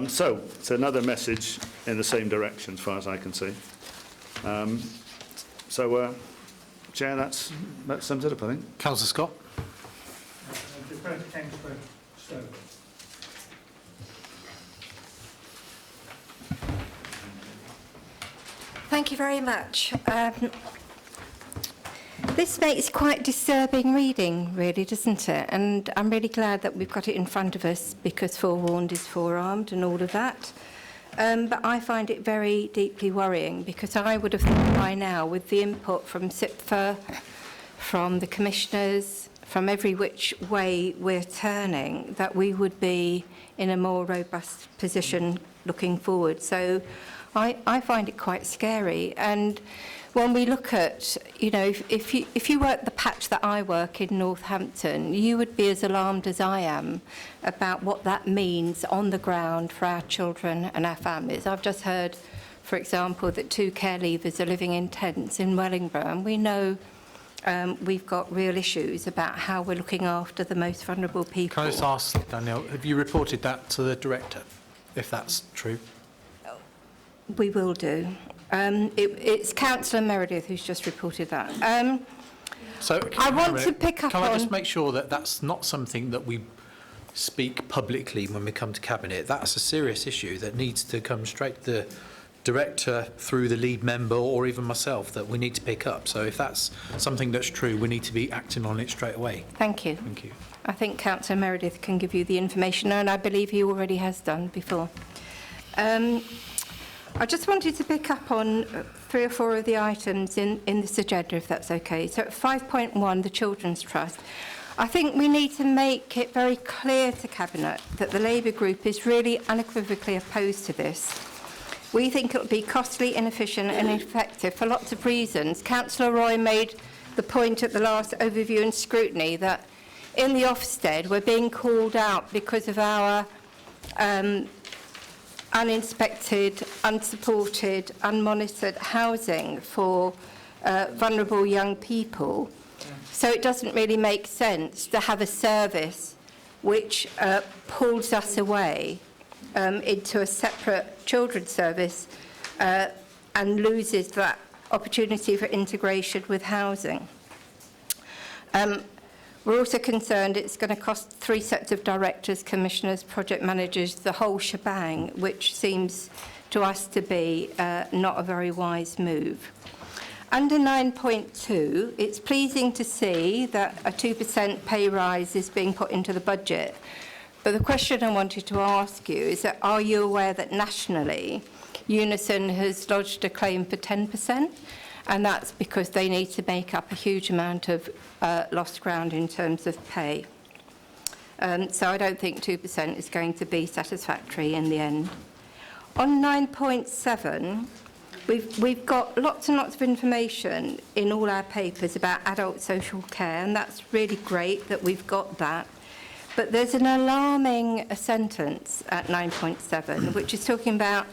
So it's another message in the same direction as far as I can see. Chair, that sums it up, I think. Councillor Scott. Thank you very much. This makes quite disturbing reading, really, doesn't it? And I'm really glad that we've got it in front of us because forewarned is forearmed and all of that. But I find it very deeply worrying because I would have thought by now, with the input from SIPFA, from the commissioners, from every which way we're turning, that we would be in a more robust position looking forward. So I find it quite scary. And when we look at, you know, if you work the patch that I work in Northampton, you would be as alarmed as I am about what that means on the ground for our children and our families. I've just heard, for example, that 2 care leavers are living in tents in Wellingborough, and we know we've got real issues about how we're looking after the most vulnerable people. Can I just ask, Danielle, have you reported that to the director, if that's true? We will do. It's Councillor Meredith who's just reported that. So I want to pick up on... Can I just make sure that that's not something that we speak publicly when we come to Cabinet? That's a serious issue that needs to come straight to the director through the lead member or even myself that we need to pick up. So if that's something that's true, we need to be acting on it straight away. Thank you. Thank you. I think Councillor Meredith can give you the information, and I believe he already has done before. I just wanted to pick up on 3 or 4 of the items in this agenda, if that's okay. So at 5.1, the Children's Trust, I think we need to make it very clear to Cabinet that the Labour group is really unequivocally opposed to this. We think it would be costly, inefficient and ineffective for lots of reasons. Councillor Roy made the point at the last overview and scrutiny that in the Ofsted we're being called out because of our uninspected, unsupported, unmonitored housing for vulnerable young people. So it doesn't really make sense to have a service which pulls us away into a separate children's service and loses that opportunity for integration with housing. We're also concerned it's going to cost 3 sets of directors, commissioners, project managers, the whole shebang, which seems to us to be not a very wise move. Under 9.2, it's pleasing to see that a 2% pay rise is being put into the budget. But the question I wanted to ask you is that are you aware that nationally Unison has lodged a claim for 10%? And that's because they need to make up a huge amount of lost ground in terms of pay. So I don't think 2% is going to be satisfactory in the end. On 9.7, We've got lots and lots of information in all our papers about adult social care, and that's really great that we've got that. But there's an alarming sentence at 9.7, which is talking about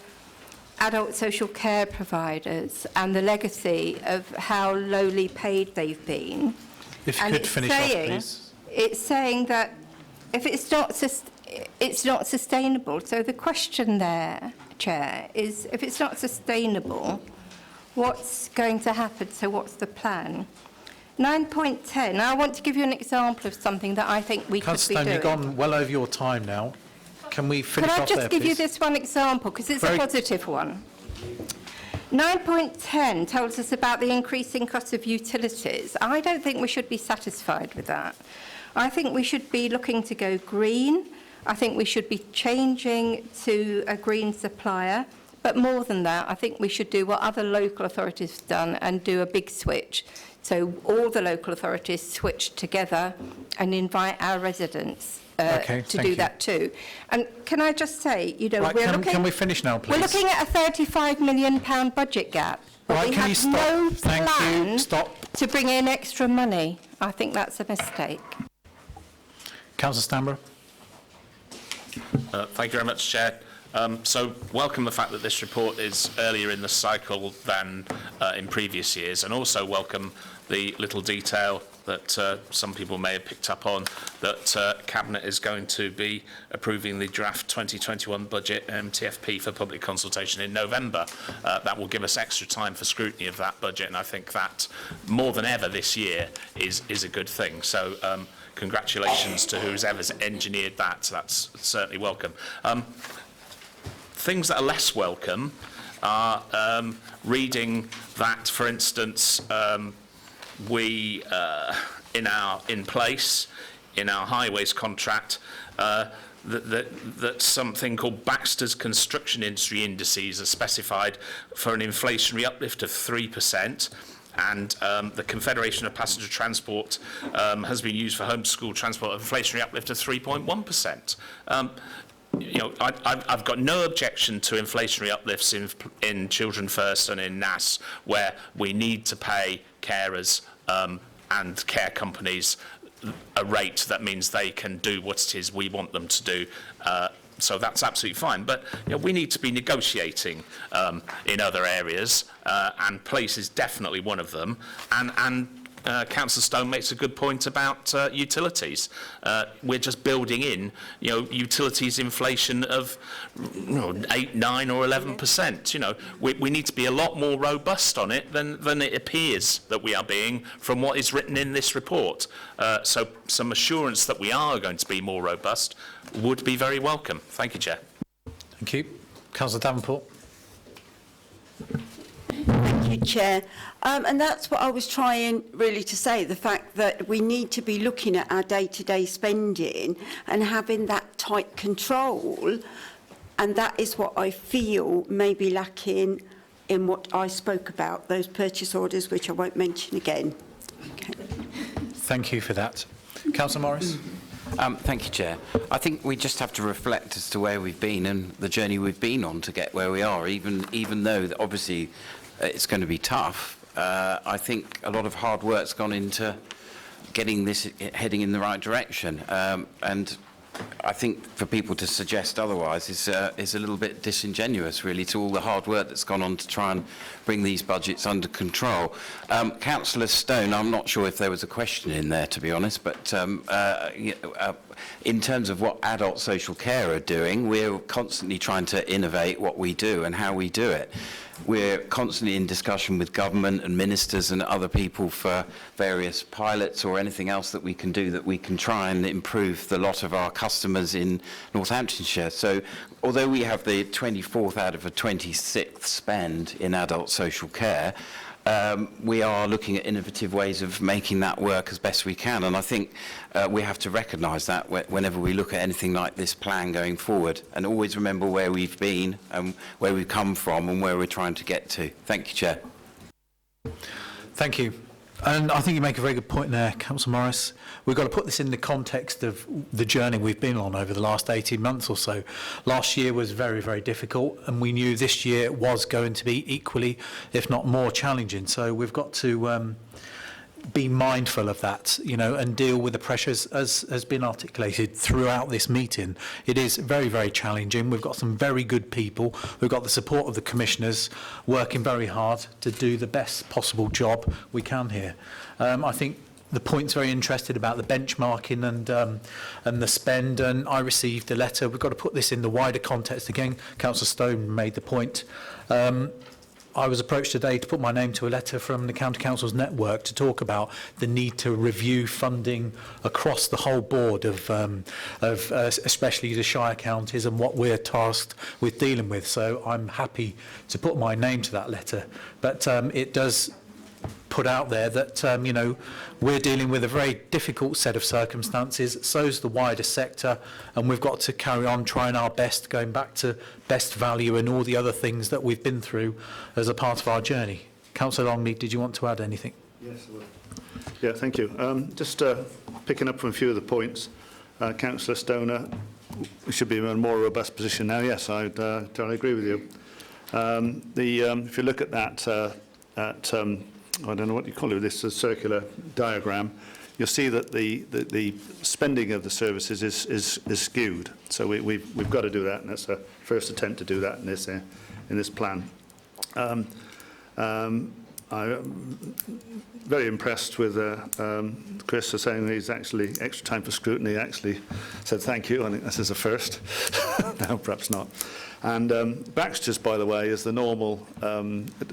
adult social care providers and the legacy of how lowly paid they've been. If you could finish off, please. It's saying that if it's not sustainable. So the question there, Chair, is if it's not sustainable, what's going to happen? So what's the plan? 9.10, now I want to give you an example of something that I think we could be Councillor Stone, doing. you've gone well over your time now. Can we finish off there, Could I just give you please? this one example, because it's a positive one. 9.10 tells us about the increasing cost of utilities. I don't think we should be satisfied with that. I think we should be looking to go green. I think we should be changing to a green supplier. But more than that, I think we should do what other local authorities have done and do a big switch. So all the local authorities switch together and invite our residents to do that too. And can I just say, you know, Right, can we finish now, please? We're looking at a £35 million budget gap. But Right, we can have you stop? no Thank plan you. Stop. to bring in extra money. I think that's a mistake. Councillor Stanborough. Thank you very much, Chair. So welcome the fact that this report is earlier in the cycle than in previous years, and also welcome the little detail that some people may have picked up on, that Cabinet is going to be approving the draft 2021 budget MTFP for public consultation in November. That will give us extra time for scrutiny of that budget, and I think that more than ever this year is a good thing. So congratulations to whoever's engineered that. That's certainly welcome. Things that are less welcome are reading that, for instance, we in place in our highways contract that something called Baxter's construction industry indices are specified for an inflationary uplift of 3%. And the Confederation of Passenger Transport has been used for home to school transport, an inflationary uplift of 3.1%. You know, I've got no objection to inflationary uplifts in Children First and in NAS, where we need to pay carers and care companies a rate that means they can do what it is we want them to do. So that's absolutely fine. But you know, we need to be negotiating in other areas, and police is definitely one of them. And Councillor Stone makes a good point about utilities. We're just building in, you know, utilities inflation of 8, 9 or 11%. You know, we need to be a lot more robust on it than it appears that we are being from what is written in this report. So some assurance that we are going to be more robust would be very welcome. Thank you, Chair. Thank you. Councillor Davenport. Thank you, Chair. And that's what I was trying really to say, the fact that we need to be looking at our day-to-day spending and having that tight control, and that is what I feel may be lacking in what I spoke about, those purchase orders, which I won't mention again. Okay. Thank you for that. Councillor Morris. Thank you, Chair. I think we just have to reflect as to where we've been and the journey we've been on to get where we are, even though obviously it's going to be tough. I think a lot of hard work's gone into getting this heading in the right direction, and I think for people to suggest otherwise is a little bit disingenuous, really, to all the hard work that's gone on to try and bring these budgets under control. Councillor Stone, I'm not sure if there was a question in there, to be honest, but in terms of what adult social care are doing, we're constantly trying to innovate what we do and how we do it. We're constantly in discussion with government and ministers and other people for various pilots or anything else that we can do that we can try and improve the lot of our customers in Northamptonshire. So although we have the 24th out of a 26th spend in adult social care, we are looking at innovative ways of making that work as best we can, and I think we have to recognise that whenever we look at anything like this plan going forward, and always remember where we've been and where we've come from and where we're trying to get to. Thank you, Chair. Thank you. And I think you make a very good point there, Councillor Morris. We've got to put this in the context of the journey we've been on over the last 18 months or so. Last year was very, very difficult, and we knew this year was going to be equally, if not more, challenging. So we've got to be mindful of that, you know, and deal with the pressures as has been articulated throughout this meeting. It is very, very challenging. We've got some very good people. We've got the support of the commissioners working very hard to do the best possible job we can here. I think the point's very interested about the benchmarking and the spend, and I received a letter. We've got to put this in the wider context again. Councillor Stone made the point. I was approached today to put my name to a letter from the County Council's network to talk about the need to review funding across the whole board of especially the Shire counties and what we're tasked with dealing with. So I'm happy to put my name to that letter. But it does put out there that, you know, we're dealing with a very difficult set of circumstances, so's the wider sector, and we've got to carry on trying our best, going back to best value and all the other things that we've been through as a part of our journey. Councillor Longley, did you want to add anything? Yes, I will. Yeah, thank you. Just picking up from a few of the points, Councillor Stoner, we should be in a more robust position now. Yes, I totally agree with you. If you look at that, I don't know what you call it, this circular diagram, you'll see that the spending of the services is skewed. So we've got to do that, and that's a first attempt to do that in this plan. I'm very impressed with Chris for saying he's actually extra time for scrutiny. Actually said thank you. I think this is a first. No, perhaps not. And Baxter's, by the way, is the normal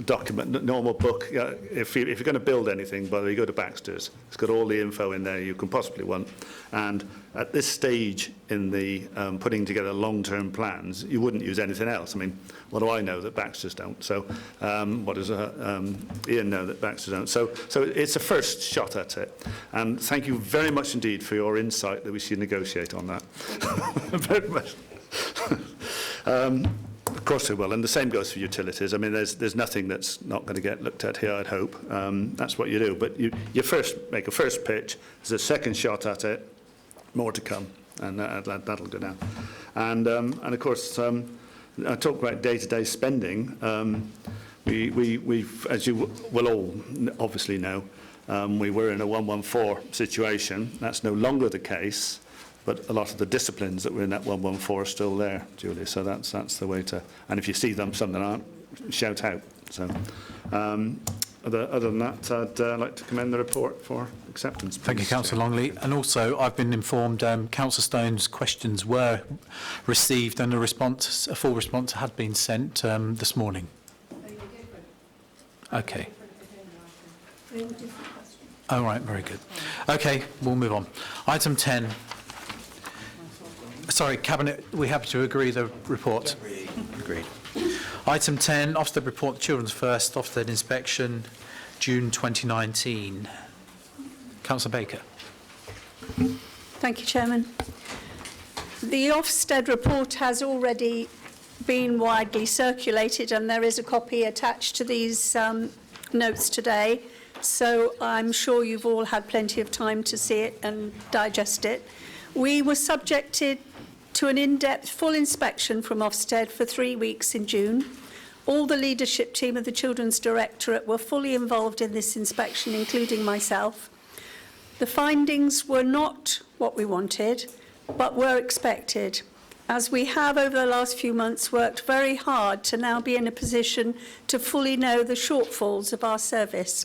document, normal book. If you're going to build anything, by the way, you go to Baxter's. It's got all the info in there you can possibly want. And at this stage in the putting together long-term plans, you wouldn't use anything else. I mean, what do I know that Baxter's don't? So what does Ian know that Baxter's don't? So it's a first shot at it. And thank you very much indeed for your insight that we should negotiate on that. Very much. Of course we will, and the same goes for utilities. I mean, there's nothing that's not going to get looked at here, I'd hope. That's what you do. But you first make a first pitch, there's a second shot at it, more to come, and that'll go down. And of course, I talk about day-to-day spending. We've, as you will all obviously know, we were in a 114 situation. That's no longer the case. But a lot of the disciplines that were in that 114 are still there, Julie. So that's the way to. And if you see them, some that aren't, shout out. So, other than that, I'd like to commend the report for acceptance. Thank you, Councillor Longley. And also, I've been informed Councillor Stone's questions were received, and a full response had been sent this morning. Okay. All right, very good. Okay, we'll move on. Item 10. Sorry, Cabinet, we happy to agree the report? Agreed. Item 10, Ofsted report, Children's First, Ofsted inspection, June 2019. Councillor Baker. Thank you, Chairman. The Ofsted report has already been widely circulated, and there is a copy attached to these notes today. So I'm sure you've all had plenty of time to see it and digest it. We were subjected to an in-depth full inspection from Ofsted for 3 weeks in June. All the leadership team of the Children's Directorate were fully involved in this inspection, including myself. The findings were not what we wanted, but were expected, as we have over the last few months worked very hard to now be in a position to fully know the shortfalls of our service.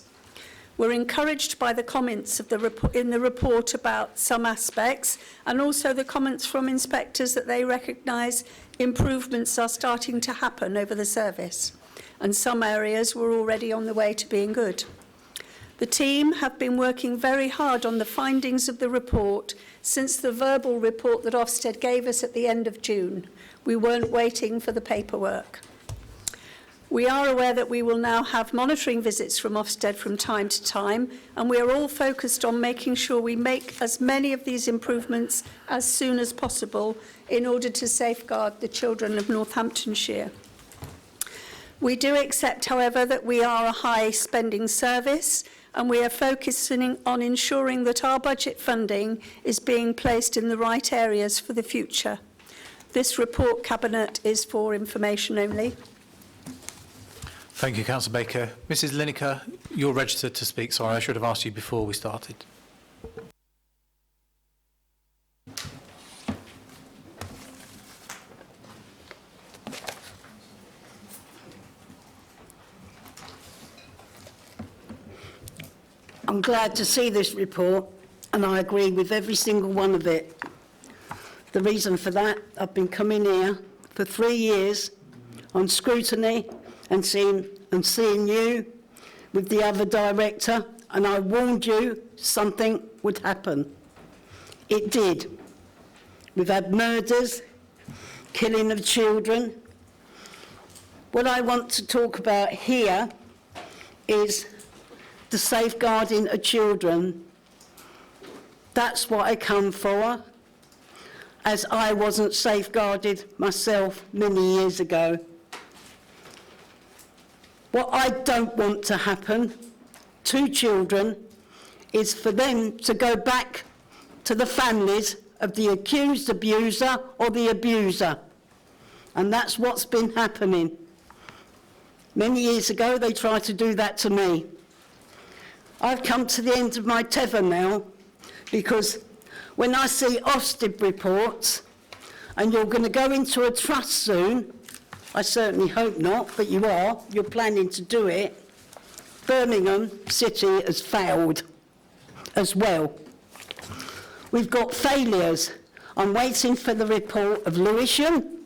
We're encouraged by the comments of in the report about some aspects, and also the comments from inspectors that they recognise improvements are starting to happen over the service, and some areas were already on the way to being good. The team have been working very hard on the findings of the report since the verbal report that Ofsted gave us at the end of June. We weren't waiting for the paperwork. We are aware that we will now have monitoring visits from Ofsted from time to time, and we are all focused on making sure we make as many of these improvements as soon as possible in order to safeguard the children of Northamptonshire. We do accept, however, that we are a high spending service, and we are focusing on ensuring that our budget funding is being placed in the right areas for the future. This report, Cabinet, is for information only. Thank you, Councillor Baker. Mrs Lineker, you're registered to speak. Sorry, I should have asked you before we started. I'm glad to see this report, and I agree with every single one of it. The reason for that, I've been coming here for 3 years on scrutiny and seeing you with the other director, and I warned you something would happen. It did. We've had murders, killing of children. What I want to talk about here is the safeguarding of children. That's what I come for, as I wasn't safeguarded myself many years ago. What I don't want to happen to children is for them to go back to the families of the accused abuser or the abuser. And that's what's been happening. Many years ago, they tried to do that to me. I've come to the end of my tether now, because when I see Ofsted reports, and you're going to go into a trust soon, I certainly hope not, but you're planning to do it, Birmingham City has failed as well. We've got failures. I'm waiting for the report of Lewisham,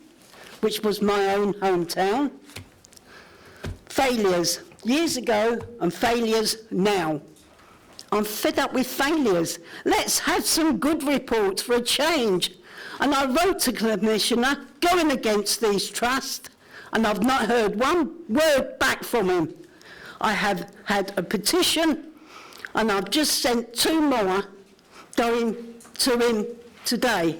which was my own hometown. Failures years ago and failures now. I'm fed up with failures. Let's have some good reports for a change. And I wrote to the Commissioner going against these trusts, and I've not heard one word back from him. I have had a petition, and I've just sent 2 more going to him today.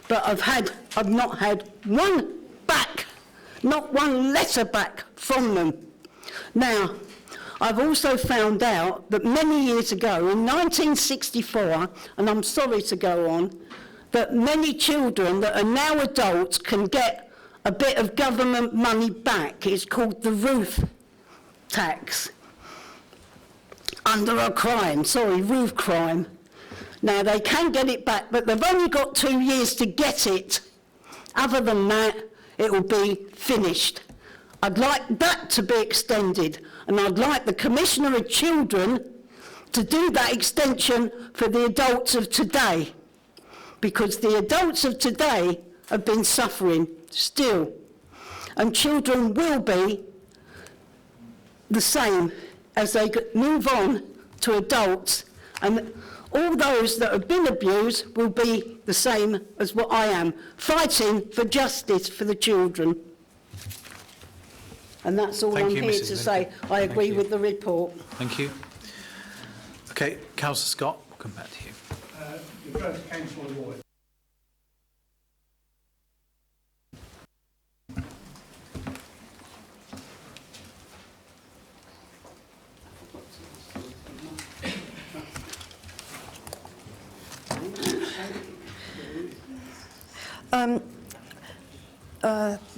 But I've not had one back, not one letter back from them. Now, I've also found out that many years ago, in 1964, and I'm sorry to go on, that many children that are now adults can get a bit of government money back. It's called the roof tax. Under a crime, roof crime. Now, they can get it back, but they've only got 2 years to get it. Other than that, it will be finished. I'd like that to be extended, and I'd like the Commissioner of Children to do that extension for the adults of today, because the adults of today have been suffering still, and children will be the same as they move on to adults, and all those that have been abused will be the same as what I am, fighting for justice for the children. And that's all I'm here to say. I agree with the report. Thank you. Okay, Councillor Scott, we'll come back to you. The first Councillor Lloyd.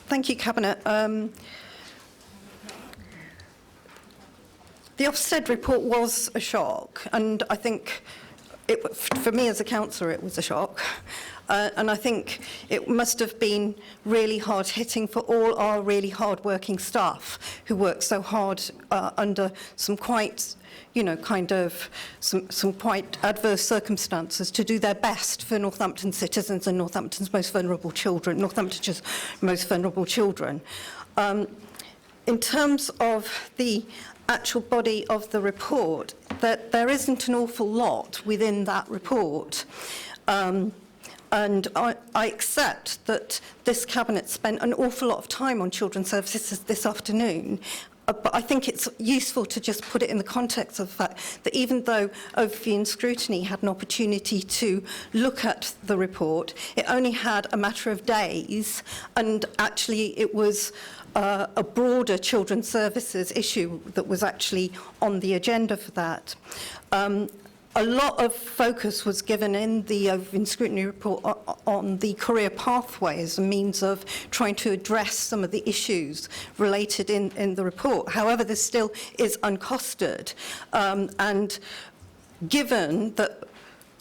Thank you, Cabinet. The Ofsted report was a shock, and I think, for me as a councillor, it was a shock. And I think it must have been really hard-hitting for all our really hard-working staff who work so hard under some quite, some quite adverse circumstances to do their best for Northampton citizens and Northampton's most vulnerable children, Northamptonshire's most vulnerable children. In terms of the actual body of the report, that there isn't an awful lot within that report. And I accept that this Cabinet spent an awful lot of time on children's services this afternoon, but I think it's useful to just put it in the context of the fact that even though Overview and Scrutiny had an opportunity to look at the report, it only had a matter of days, and actually it was a broader children's services issue that was actually on the agenda for that. A lot of focus was given in the Overview and Scrutiny report on the career pathway as a means of trying to address some of the issues related in the report. However, this still is uncosted, and given that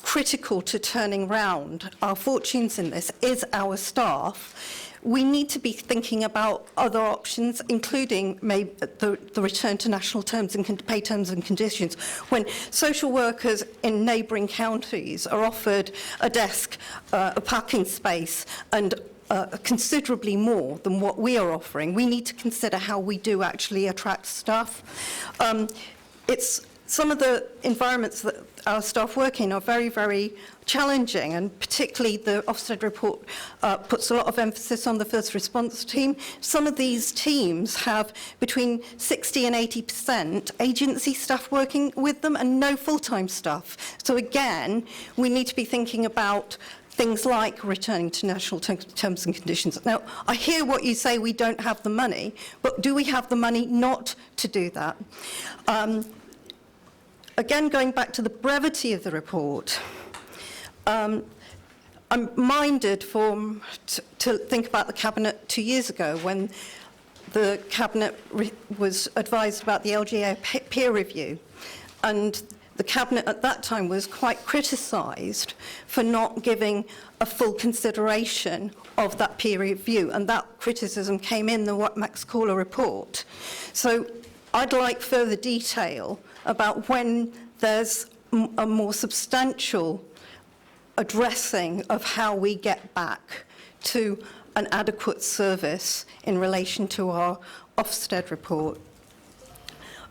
critical to turning round our fortunes in this is our staff, we need to be thinking about other options, including maybe the return to national terms and pay terms and conditions. When social workers in neighbouring counties are offered a desk, a parking space, and considerably more than what we are offering, we need to consider how we do actually attract staff. It's some of the environments that our staff work in are very, very challenging, and particularly the Ofsted report puts a lot of emphasis on the first response team. Some of these teams have between 60 and 80% agency staff working with them and no full-time staff. So again, we need to be thinking about things like returning to national terms and conditions. Now, I hear what you say, we don't have the money, but do we have the money not to do that? Again, going back to the brevity of the report, I'm minded to think about the Cabinet 2 years ago when the Cabinet was advised about the LGA peer review, and the Cabinet at that time was quite criticised for not giving a full consideration of that peer review, and that criticism came in the Max Caller report. So I'd like further detail about when there's a more substantial addressing of how we get back to an adequate service in relation to our Ofsted report.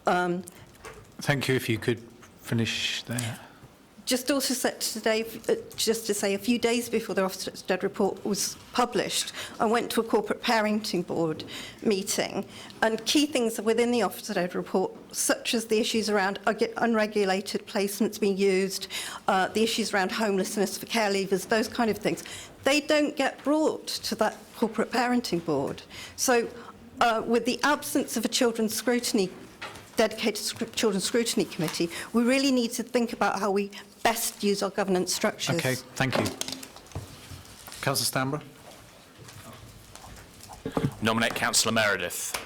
Thank you. If you could finish there. Just also said today, just to say, a few days before the Ofsted report was published, I went to a corporate parenting board meeting, and key things within the Ofsted report, such as the issues around unregulated placements being used, the issues around homelessness for care leavers, those kind of things, they don't get brought to that corporate parenting board. So with the absence of a children's scrutiny dedicated children's scrutiny committee, we really need to think about how we best use our governance structures. Okay, thank you. Councillor Stamborough. Nominate Councillor Meredith.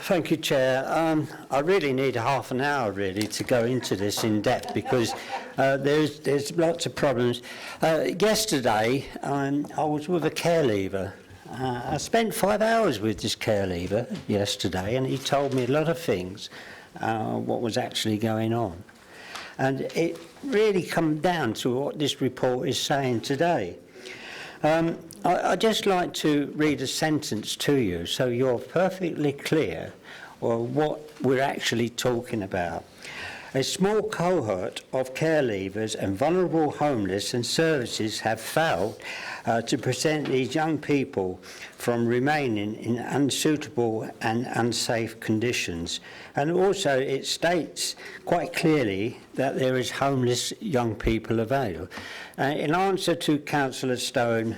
Thank you, Chair. I really need half an hour, really, to go into this in depth because there's lots of problems. Yesterday, I was with a care leaver. I spent 5 hours with this care leaver yesterday, and he told me a lot of things, what was actually going on. And it really comes down to what this report is saying today. I'd just like to read a sentence to you so you're perfectly clear on what we're actually talking about. A small cohort of care leavers and vulnerable homeless and services have failed to prevent these young people from remaining in unsuitable and unsafe conditions. And also it states quite clearly that there is homeless young people available. In answer to Councillor Stone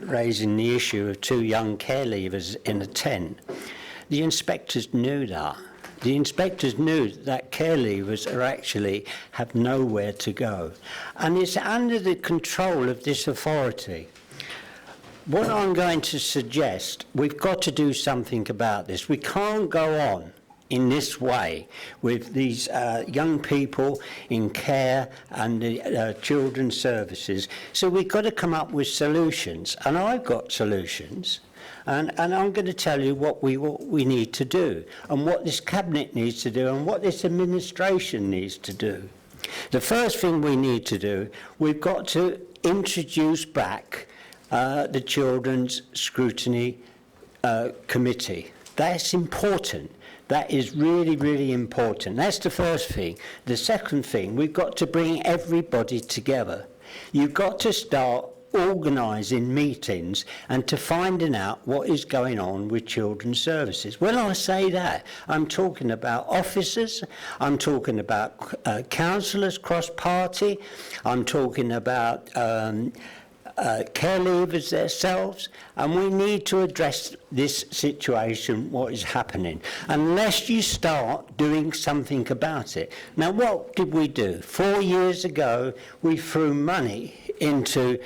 raising the issue of 2 young care leavers in a tent, the inspectors knew that. The inspectors knew that care leavers have nowhere to go. And it's under the control of this authority. What I'm going to suggest, we've got to do something about this. We can't go on in this way with these young people in care and the children's services. So we've got to come up with solutions. And I've got solutions. And I'm going to tell you what we need to do, and what this Cabinet needs to do, and what this administration needs to do. The first thing we need to do, we've got to introduce back the Children's Scrutiny Committee. That's important. That is really, really important. That's the first thing. The second thing, we've got to bring everybody together. You've got to start organising meetings and to finding out what is going on with children's services. When I say that, I'm talking about officers, I'm talking about councillors cross-party, I'm talking about care leavers themselves, and we need to address this situation, what is happening, unless you start doing something about it. Now, what did we do? 4 years ago, we threw money into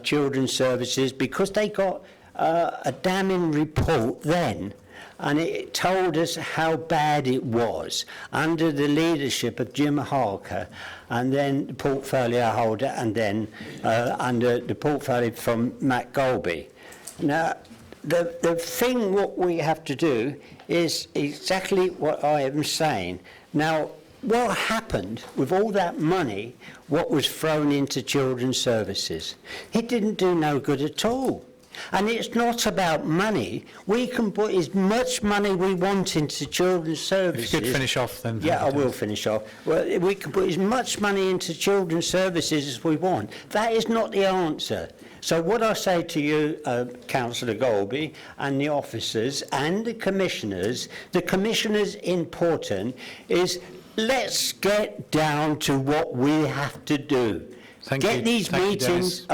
children's services because they got a damning report then, and it told us how bad it was under the leadership of Jim Harker, and then the portfolio holder, and then under the portfolio from Matt Golby. Now, the thing what we have to do is exactly what I am saying. Now, what happened with all that money, what was thrown into children's services? It didn't do no good at all. And it's not about money. We can put as much money we want into children's services. If you could finish off then. Yeah, I will finish off. Well, we can put as much money into children's services as we want. That is not the answer. So what I say to you, Councillor Golby, and the officers and the commissioners important is let's get down to what we have to do. Get these meetings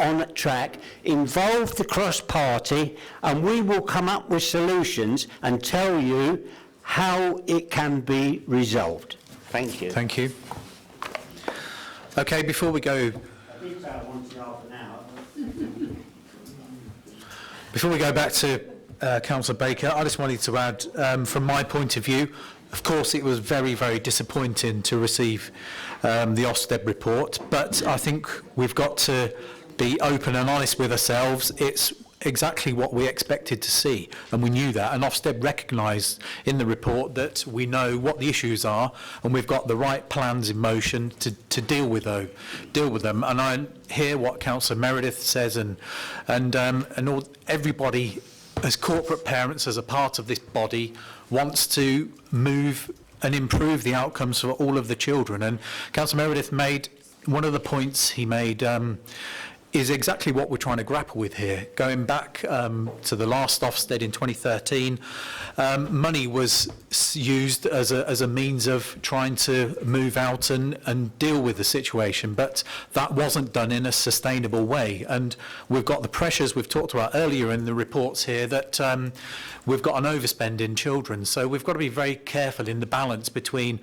on track, involve the cross-party, and we will come up with solutions and tell you how it can be resolved. Thank you. Thank you. Okay, before we go... Before we go back to Councillor Baker, I just wanted to add, from my point of view, of course it was very, very disappointing to receive the Ofsted report, but I think we've got to be open and honest with ourselves. It's exactly what we expected to see, and we knew that, and Ofsted recognised in the report that we know what the issues are and we've got the right plans in motion to deal with them. And I hear what Councillor Meredith says, and all, everybody as corporate parents, as a part of this body, wants to move and improve the outcomes for all of the children. And Councillor Meredith made one of the points he made is exactly what we're trying to grapple with here. Going back to the last Ofsted in 2013, money was used as a means of trying to move out and deal with the situation, but that wasn't done in a sustainable way. And we've got the pressures we've talked about earlier in the reports here that we've got an overspend in children. So we've got to be very careful in the balance between,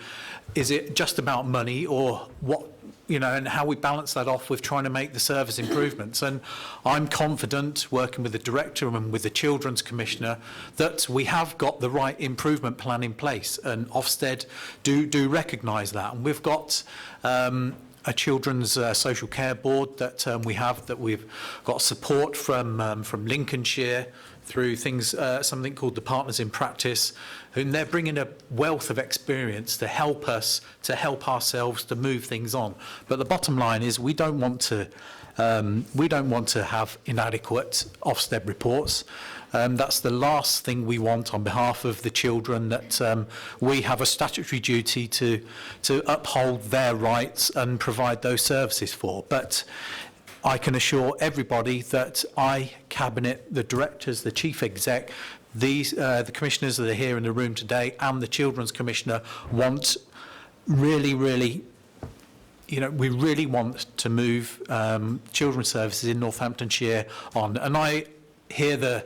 is it just about money, or what, you know, and how we balance that off with trying to make the service improvements. And I'm confident, working with the director and with the Children's Commissioner, that we have got the right improvement plan in place, and Ofsted do recognise that. And we've got a Children's Social Care Board that we've got support from Lincolnshire through things, something called the Partners in Practice, and they're bringing a wealth of experience to help us, to help ourselves to move things on. But the bottom line is we don't want to have inadequate Ofsted reports. That's the last thing we want on behalf of the children, that we have a statutory duty to uphold their rights and provide those services for. But I can assure everybody that Cabinet, the directors, the Chief Exec, the commissioners that are here in the room today, and the Children's Commissioner want really, you know, we really want to move children's services in Northamptonshire on. And I hear the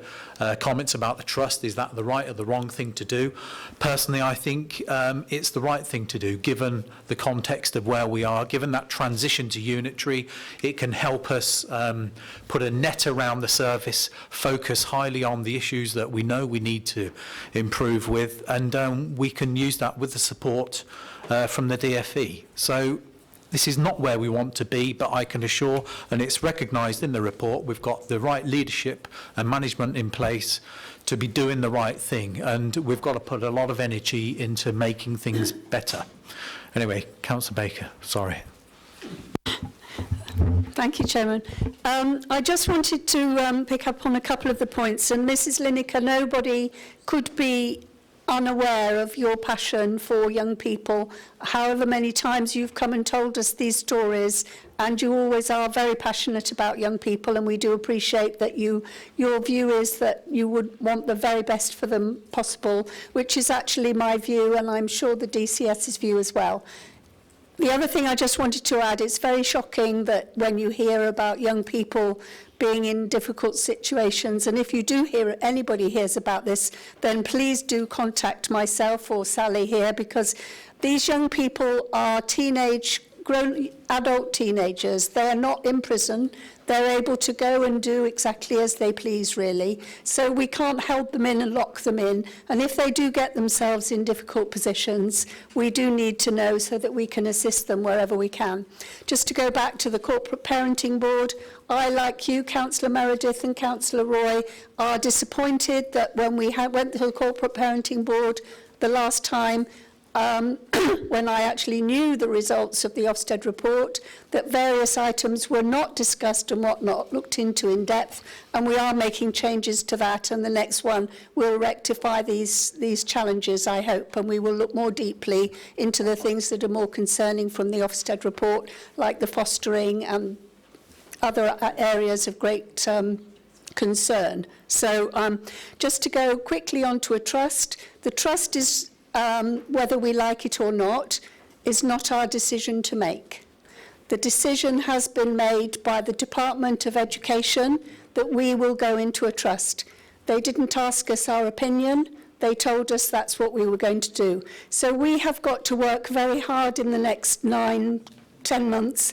comments about the trust. Is that the right or the wrong thing to do? Personally, I think it's the right thing to do, given the context of where we are, given that transition to unitary. It can help us put a net around the service, focus highly on the issues that we know we need to improve with, and we can use that with the support from the DFE. So this is not where we want to be, but I can assure, and it's recognised in the report, we've got the right leadership and management in place to be doing the right thing, and we've got to put a lot of energy into making things better. Anyway, Councillor Baker, sorry. Thank you, Chairman. I just wanted to pick up on a couple of the points. And Mrs Lineker, nobody could be unaware of your passion for young people, however many times you've come and told us these stories, and you always are very passionate about young people, and we do appreciate that your view is that you would want the very best for them possible, which is actually my view, and I'm sure the DCS's view as well. The other thing I just wanted to add, it's very shocking that when you hear about young people being in difficult situations, and if you do hear, anybody hears about this, then please do contact myself or Sally here, because these young people are grown adult teenagers. They're not in prison. They're able to go and do exactly as they please, really. So we can't hold them in and lock them in. And if they do get themselves in difficult positions, we do need to know so that we can assist them wherever we can. Just to go back to the Corporate Parenting Board, I, like you, Councillor Meredith and Councillor Roy, are disappointed that when we went to the Corporate Parenting Board the last time, when I actually knew the results of the Ofsted report, that various items were not discussed and whatnot, looked into in depth, and we are making changes to that, and the next one will rectify these challenges, I hope, and we will look more deeply into the things that are more concerning from the Ofsted report, like the fostering and other areas of great concern. So just to go quickly on to a trust, the trust is whether we like it or not, is not our decision to make. The decision has been made by the Department of Education that we will go into a trust. They didn't ask us our opinion. They told us that's what we were going to do. So we have got to work very hard in the next 9-10 months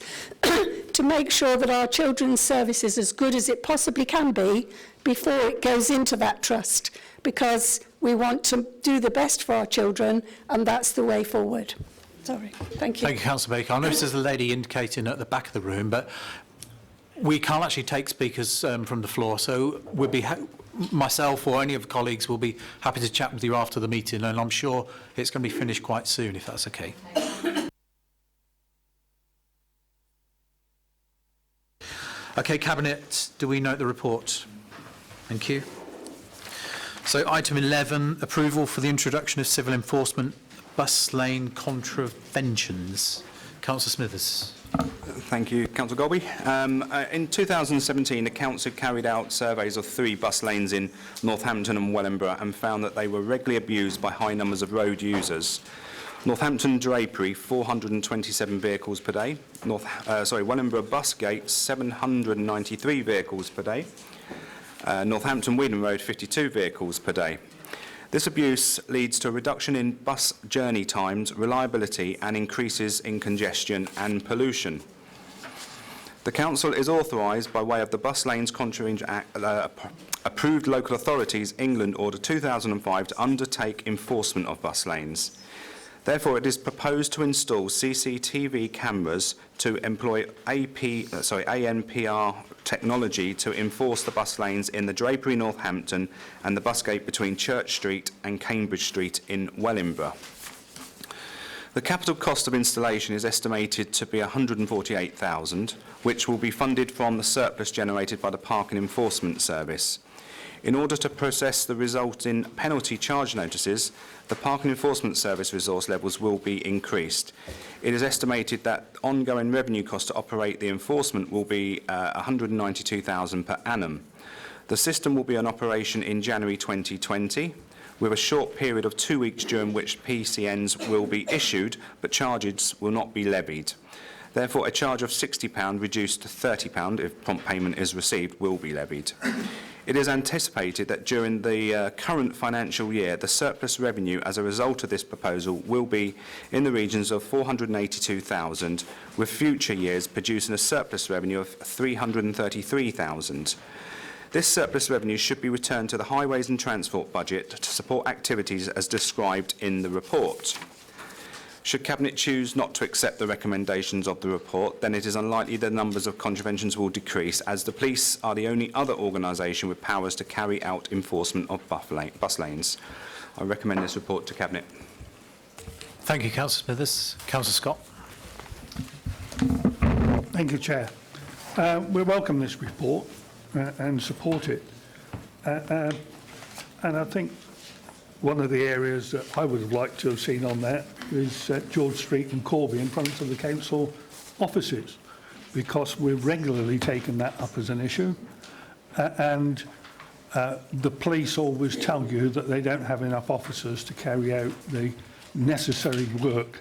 to make sure that our children's service is as good as it possibly can be before it goes into that trust, because we want to do the best for our children, and that's the way forward. Sorry. Thank you. Thank you, Councillor Baker. I noticed there's a lady indicating at the back of the room, but we can't actually take speakers from the floor, so we'll be myself or any of the colleagues will be happy to chat with you after the meeting, and I'm sure it's going to be finished quite soon, if that's okay. Okay, Cabinet, do we note the report? Thank you. So item 11, approval for the introduction of civil enforcement bus lane contraventions. Councillor Smithers. Thank you, Councillor Golby. In 2017, the Council carried out surveys of 3 bus lanes in Northampton and Wellingborough and found that they were regularly abused by high numbers of road users. Northampton Drapery, 427 vehicles per day. Wellingborough Busgate, 793 vehicles per day. Northampton Whedon Road, 52 vehicles per day. This abuse leads to a reduction in bus journey times, reliability, and increases in congestion and pollution. The Council is authorised by way of the Bus Lanes Contravention Act, approved local authorities England Order 2005 to undertake enforcement of bus lanes. Therefore, it is proposed to install CCTV cameras to employ ANPR technology to enforce the bus lanes in the Drapery Northampton and the bus gate between Church Street and Cambridge Street in Wellingborough. The capital cost of installation is estimated to be £148,000, which will be funded from the surplus generated by the Parking Enforcement Service. In order to process the resulting penalty charge notices, the Parking Enforcement Service resource levels will be increased. It is estimated that ongoing revenue cost to operate the enforcement will be £192,000 per annum. The system will be in operation in January 2020, with a short period of 2 weeks during which PCNs will be issued, but charges will not be levied. Therefore, a charge of £60 reduced to £30 if prompt payment is received will be levied. It is anticipated that during the current financial year, the surplus revenue as a result of this proposal will be in the regions of £482,000, with future years producing a surplus revenue of £333,000. This surplus revenue should be returned to the Highways and Transport budget to support activities as described in the report. Should Cabinet choose not to accept the recommendations of the report, then it is unlikely the numbers of contraventions will decrease, as the police are the only other organisation with powers to carry out enforcement of bus lanes. I recommend this report to Cabinet. Thank you, Councillor Smithers. Councillor Scott. Thank you, Chair. We welcome this report and support it. And I think one of the areas that I would have liked to have seen on there is George Street and Corby in front of the council offices, because we've regularly taken that up as an issue. And the police always tell you that they don't have enough officers to carry out the necessary work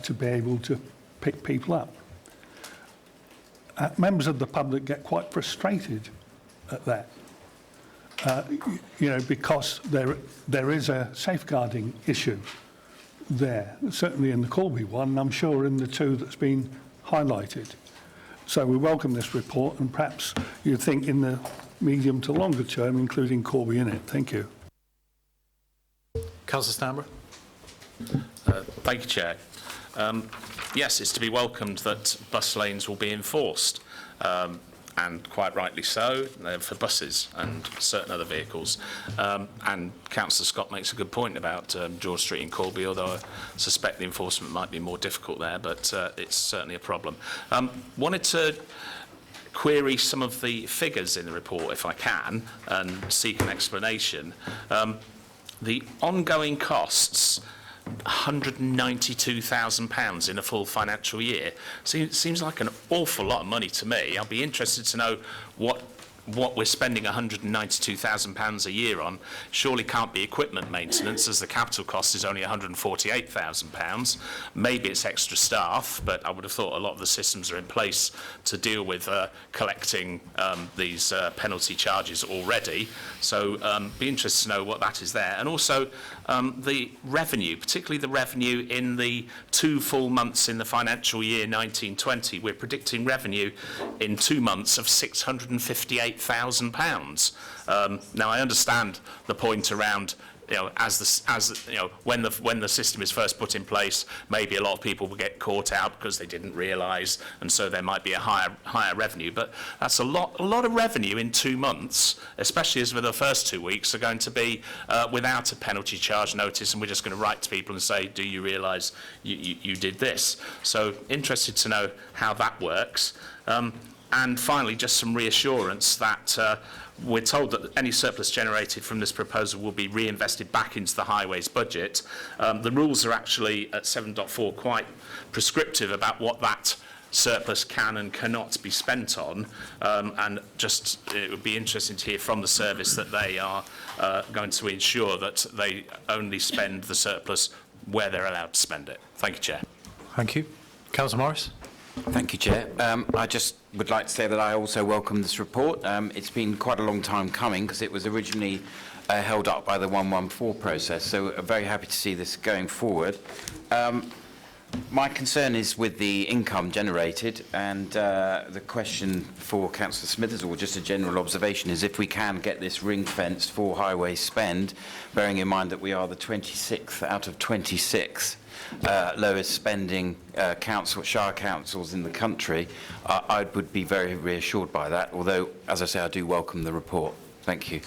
to be able to pick people up. Members of the public get quite frustrated at that, because there is a safeguarding issue there, certainly in the Corby one, and I'm sure in the two that's been highlighted. So we welcome this report, and perhaps you think in the medium to longer term, including Corby in it. Thank you. Councillor Stanborough. Thank you, Chair. Yes, it's to be welcomed that bus lanes will be enforced, and quite rightly so, for buses and certain other vehicles. And Councillor Scott makes a good point about George Street in Corby, although I suspect the enforcement might be more difficult there, but it's certainly a problem. Wanted to query some of the figures in the report, if I can, and seek an explanation. The ongoing costs, £192,000 in a full financial year. Seems like an awful lot of money to me. I'd be interested to know what we're spending £192,000 a year on. Surely can't be equipment maintenance, as the capital cost is only £148,000. Maybe it's extra staff, but I would have thought a lot of the systems are in place to deal with collecting these penalty charges already. So be interested to know what that is there. And also the revenue, particularly the revenue in the 2 full months in the financial year 1920. We're predicting revenue in 2 months of £658,000. Now I understand the point around, when the system is first put in place, maybe a lot of people will get caught out because they didn't realise, and so there might be a higher revenue. But that's a lot of revenue in 2 months, especially as the first 2 weeks are going to be without a penalty charge notice, and we're just going to write to people and say, do you realise you did this? So interested to know how that works. And finally, just some reassurance that we're told that any surplus generated from this proposal will be reinvested back into the highways budget. The rules are actually at 7.4 quite prescriptive about what that surplus can and cannot be spent on, and just it would be interesting to hear from the service that they are going to ensure that they only spend the surplus where they're allowed to spend it. Thank you, Chair. Thank you. Councillor Morris. Thank you, Chair. I just would like to say that I also welcome this report. It's been quite a long time coming because it was originally held up by the 114 process, so I'm very happy to see this going forward. My concern is with the income generated, and the question for Councillor Smithers, or just a general observation, is if we can get this ring-fenced for highway spend, bearing in mind that we are the 26th out of 26 lowest spending shire councils in the country, I would be very reassured by that, although, as I say, I do welcome the report. Thank you.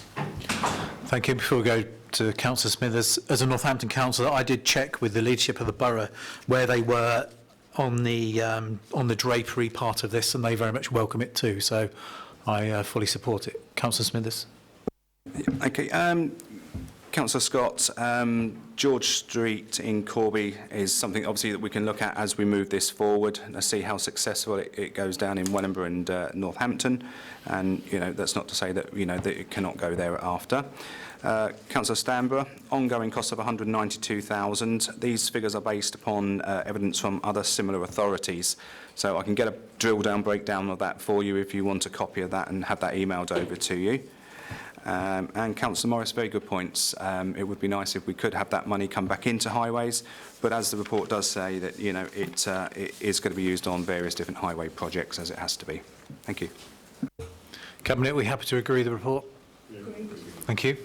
Thank you. Before we go to Councillor Smithers, as a Northampton councillor, I did check with the leadership of the borough where they were on the drapery part of this, and they very much welcome it too. So I fully support it. Councillor Smithers. Okay. Councillor Scott, George Street in Corby is something obviously that we can look at as we move this forward and see how successful it goes down in Wellingborough and Northampton, and that's not to say that that it cannot go thereafter. Councillor Stanborough, ongoing cost of 192,000. These figures are based upon evidence from other similar authorities, so I can get a drill down breakdown of that for you if you want a copy of that and have that emailed over to you. And Councillor Morris, very good points. It would be nice if we could have that money come back into highways, but as the report does say, that it is going to be used on various different highway projects, as it has to be. Thank you. Cabinet, are we happy to agree with the report? Thank you.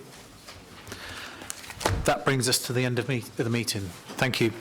That brings us to the end of the meeting. Thank you.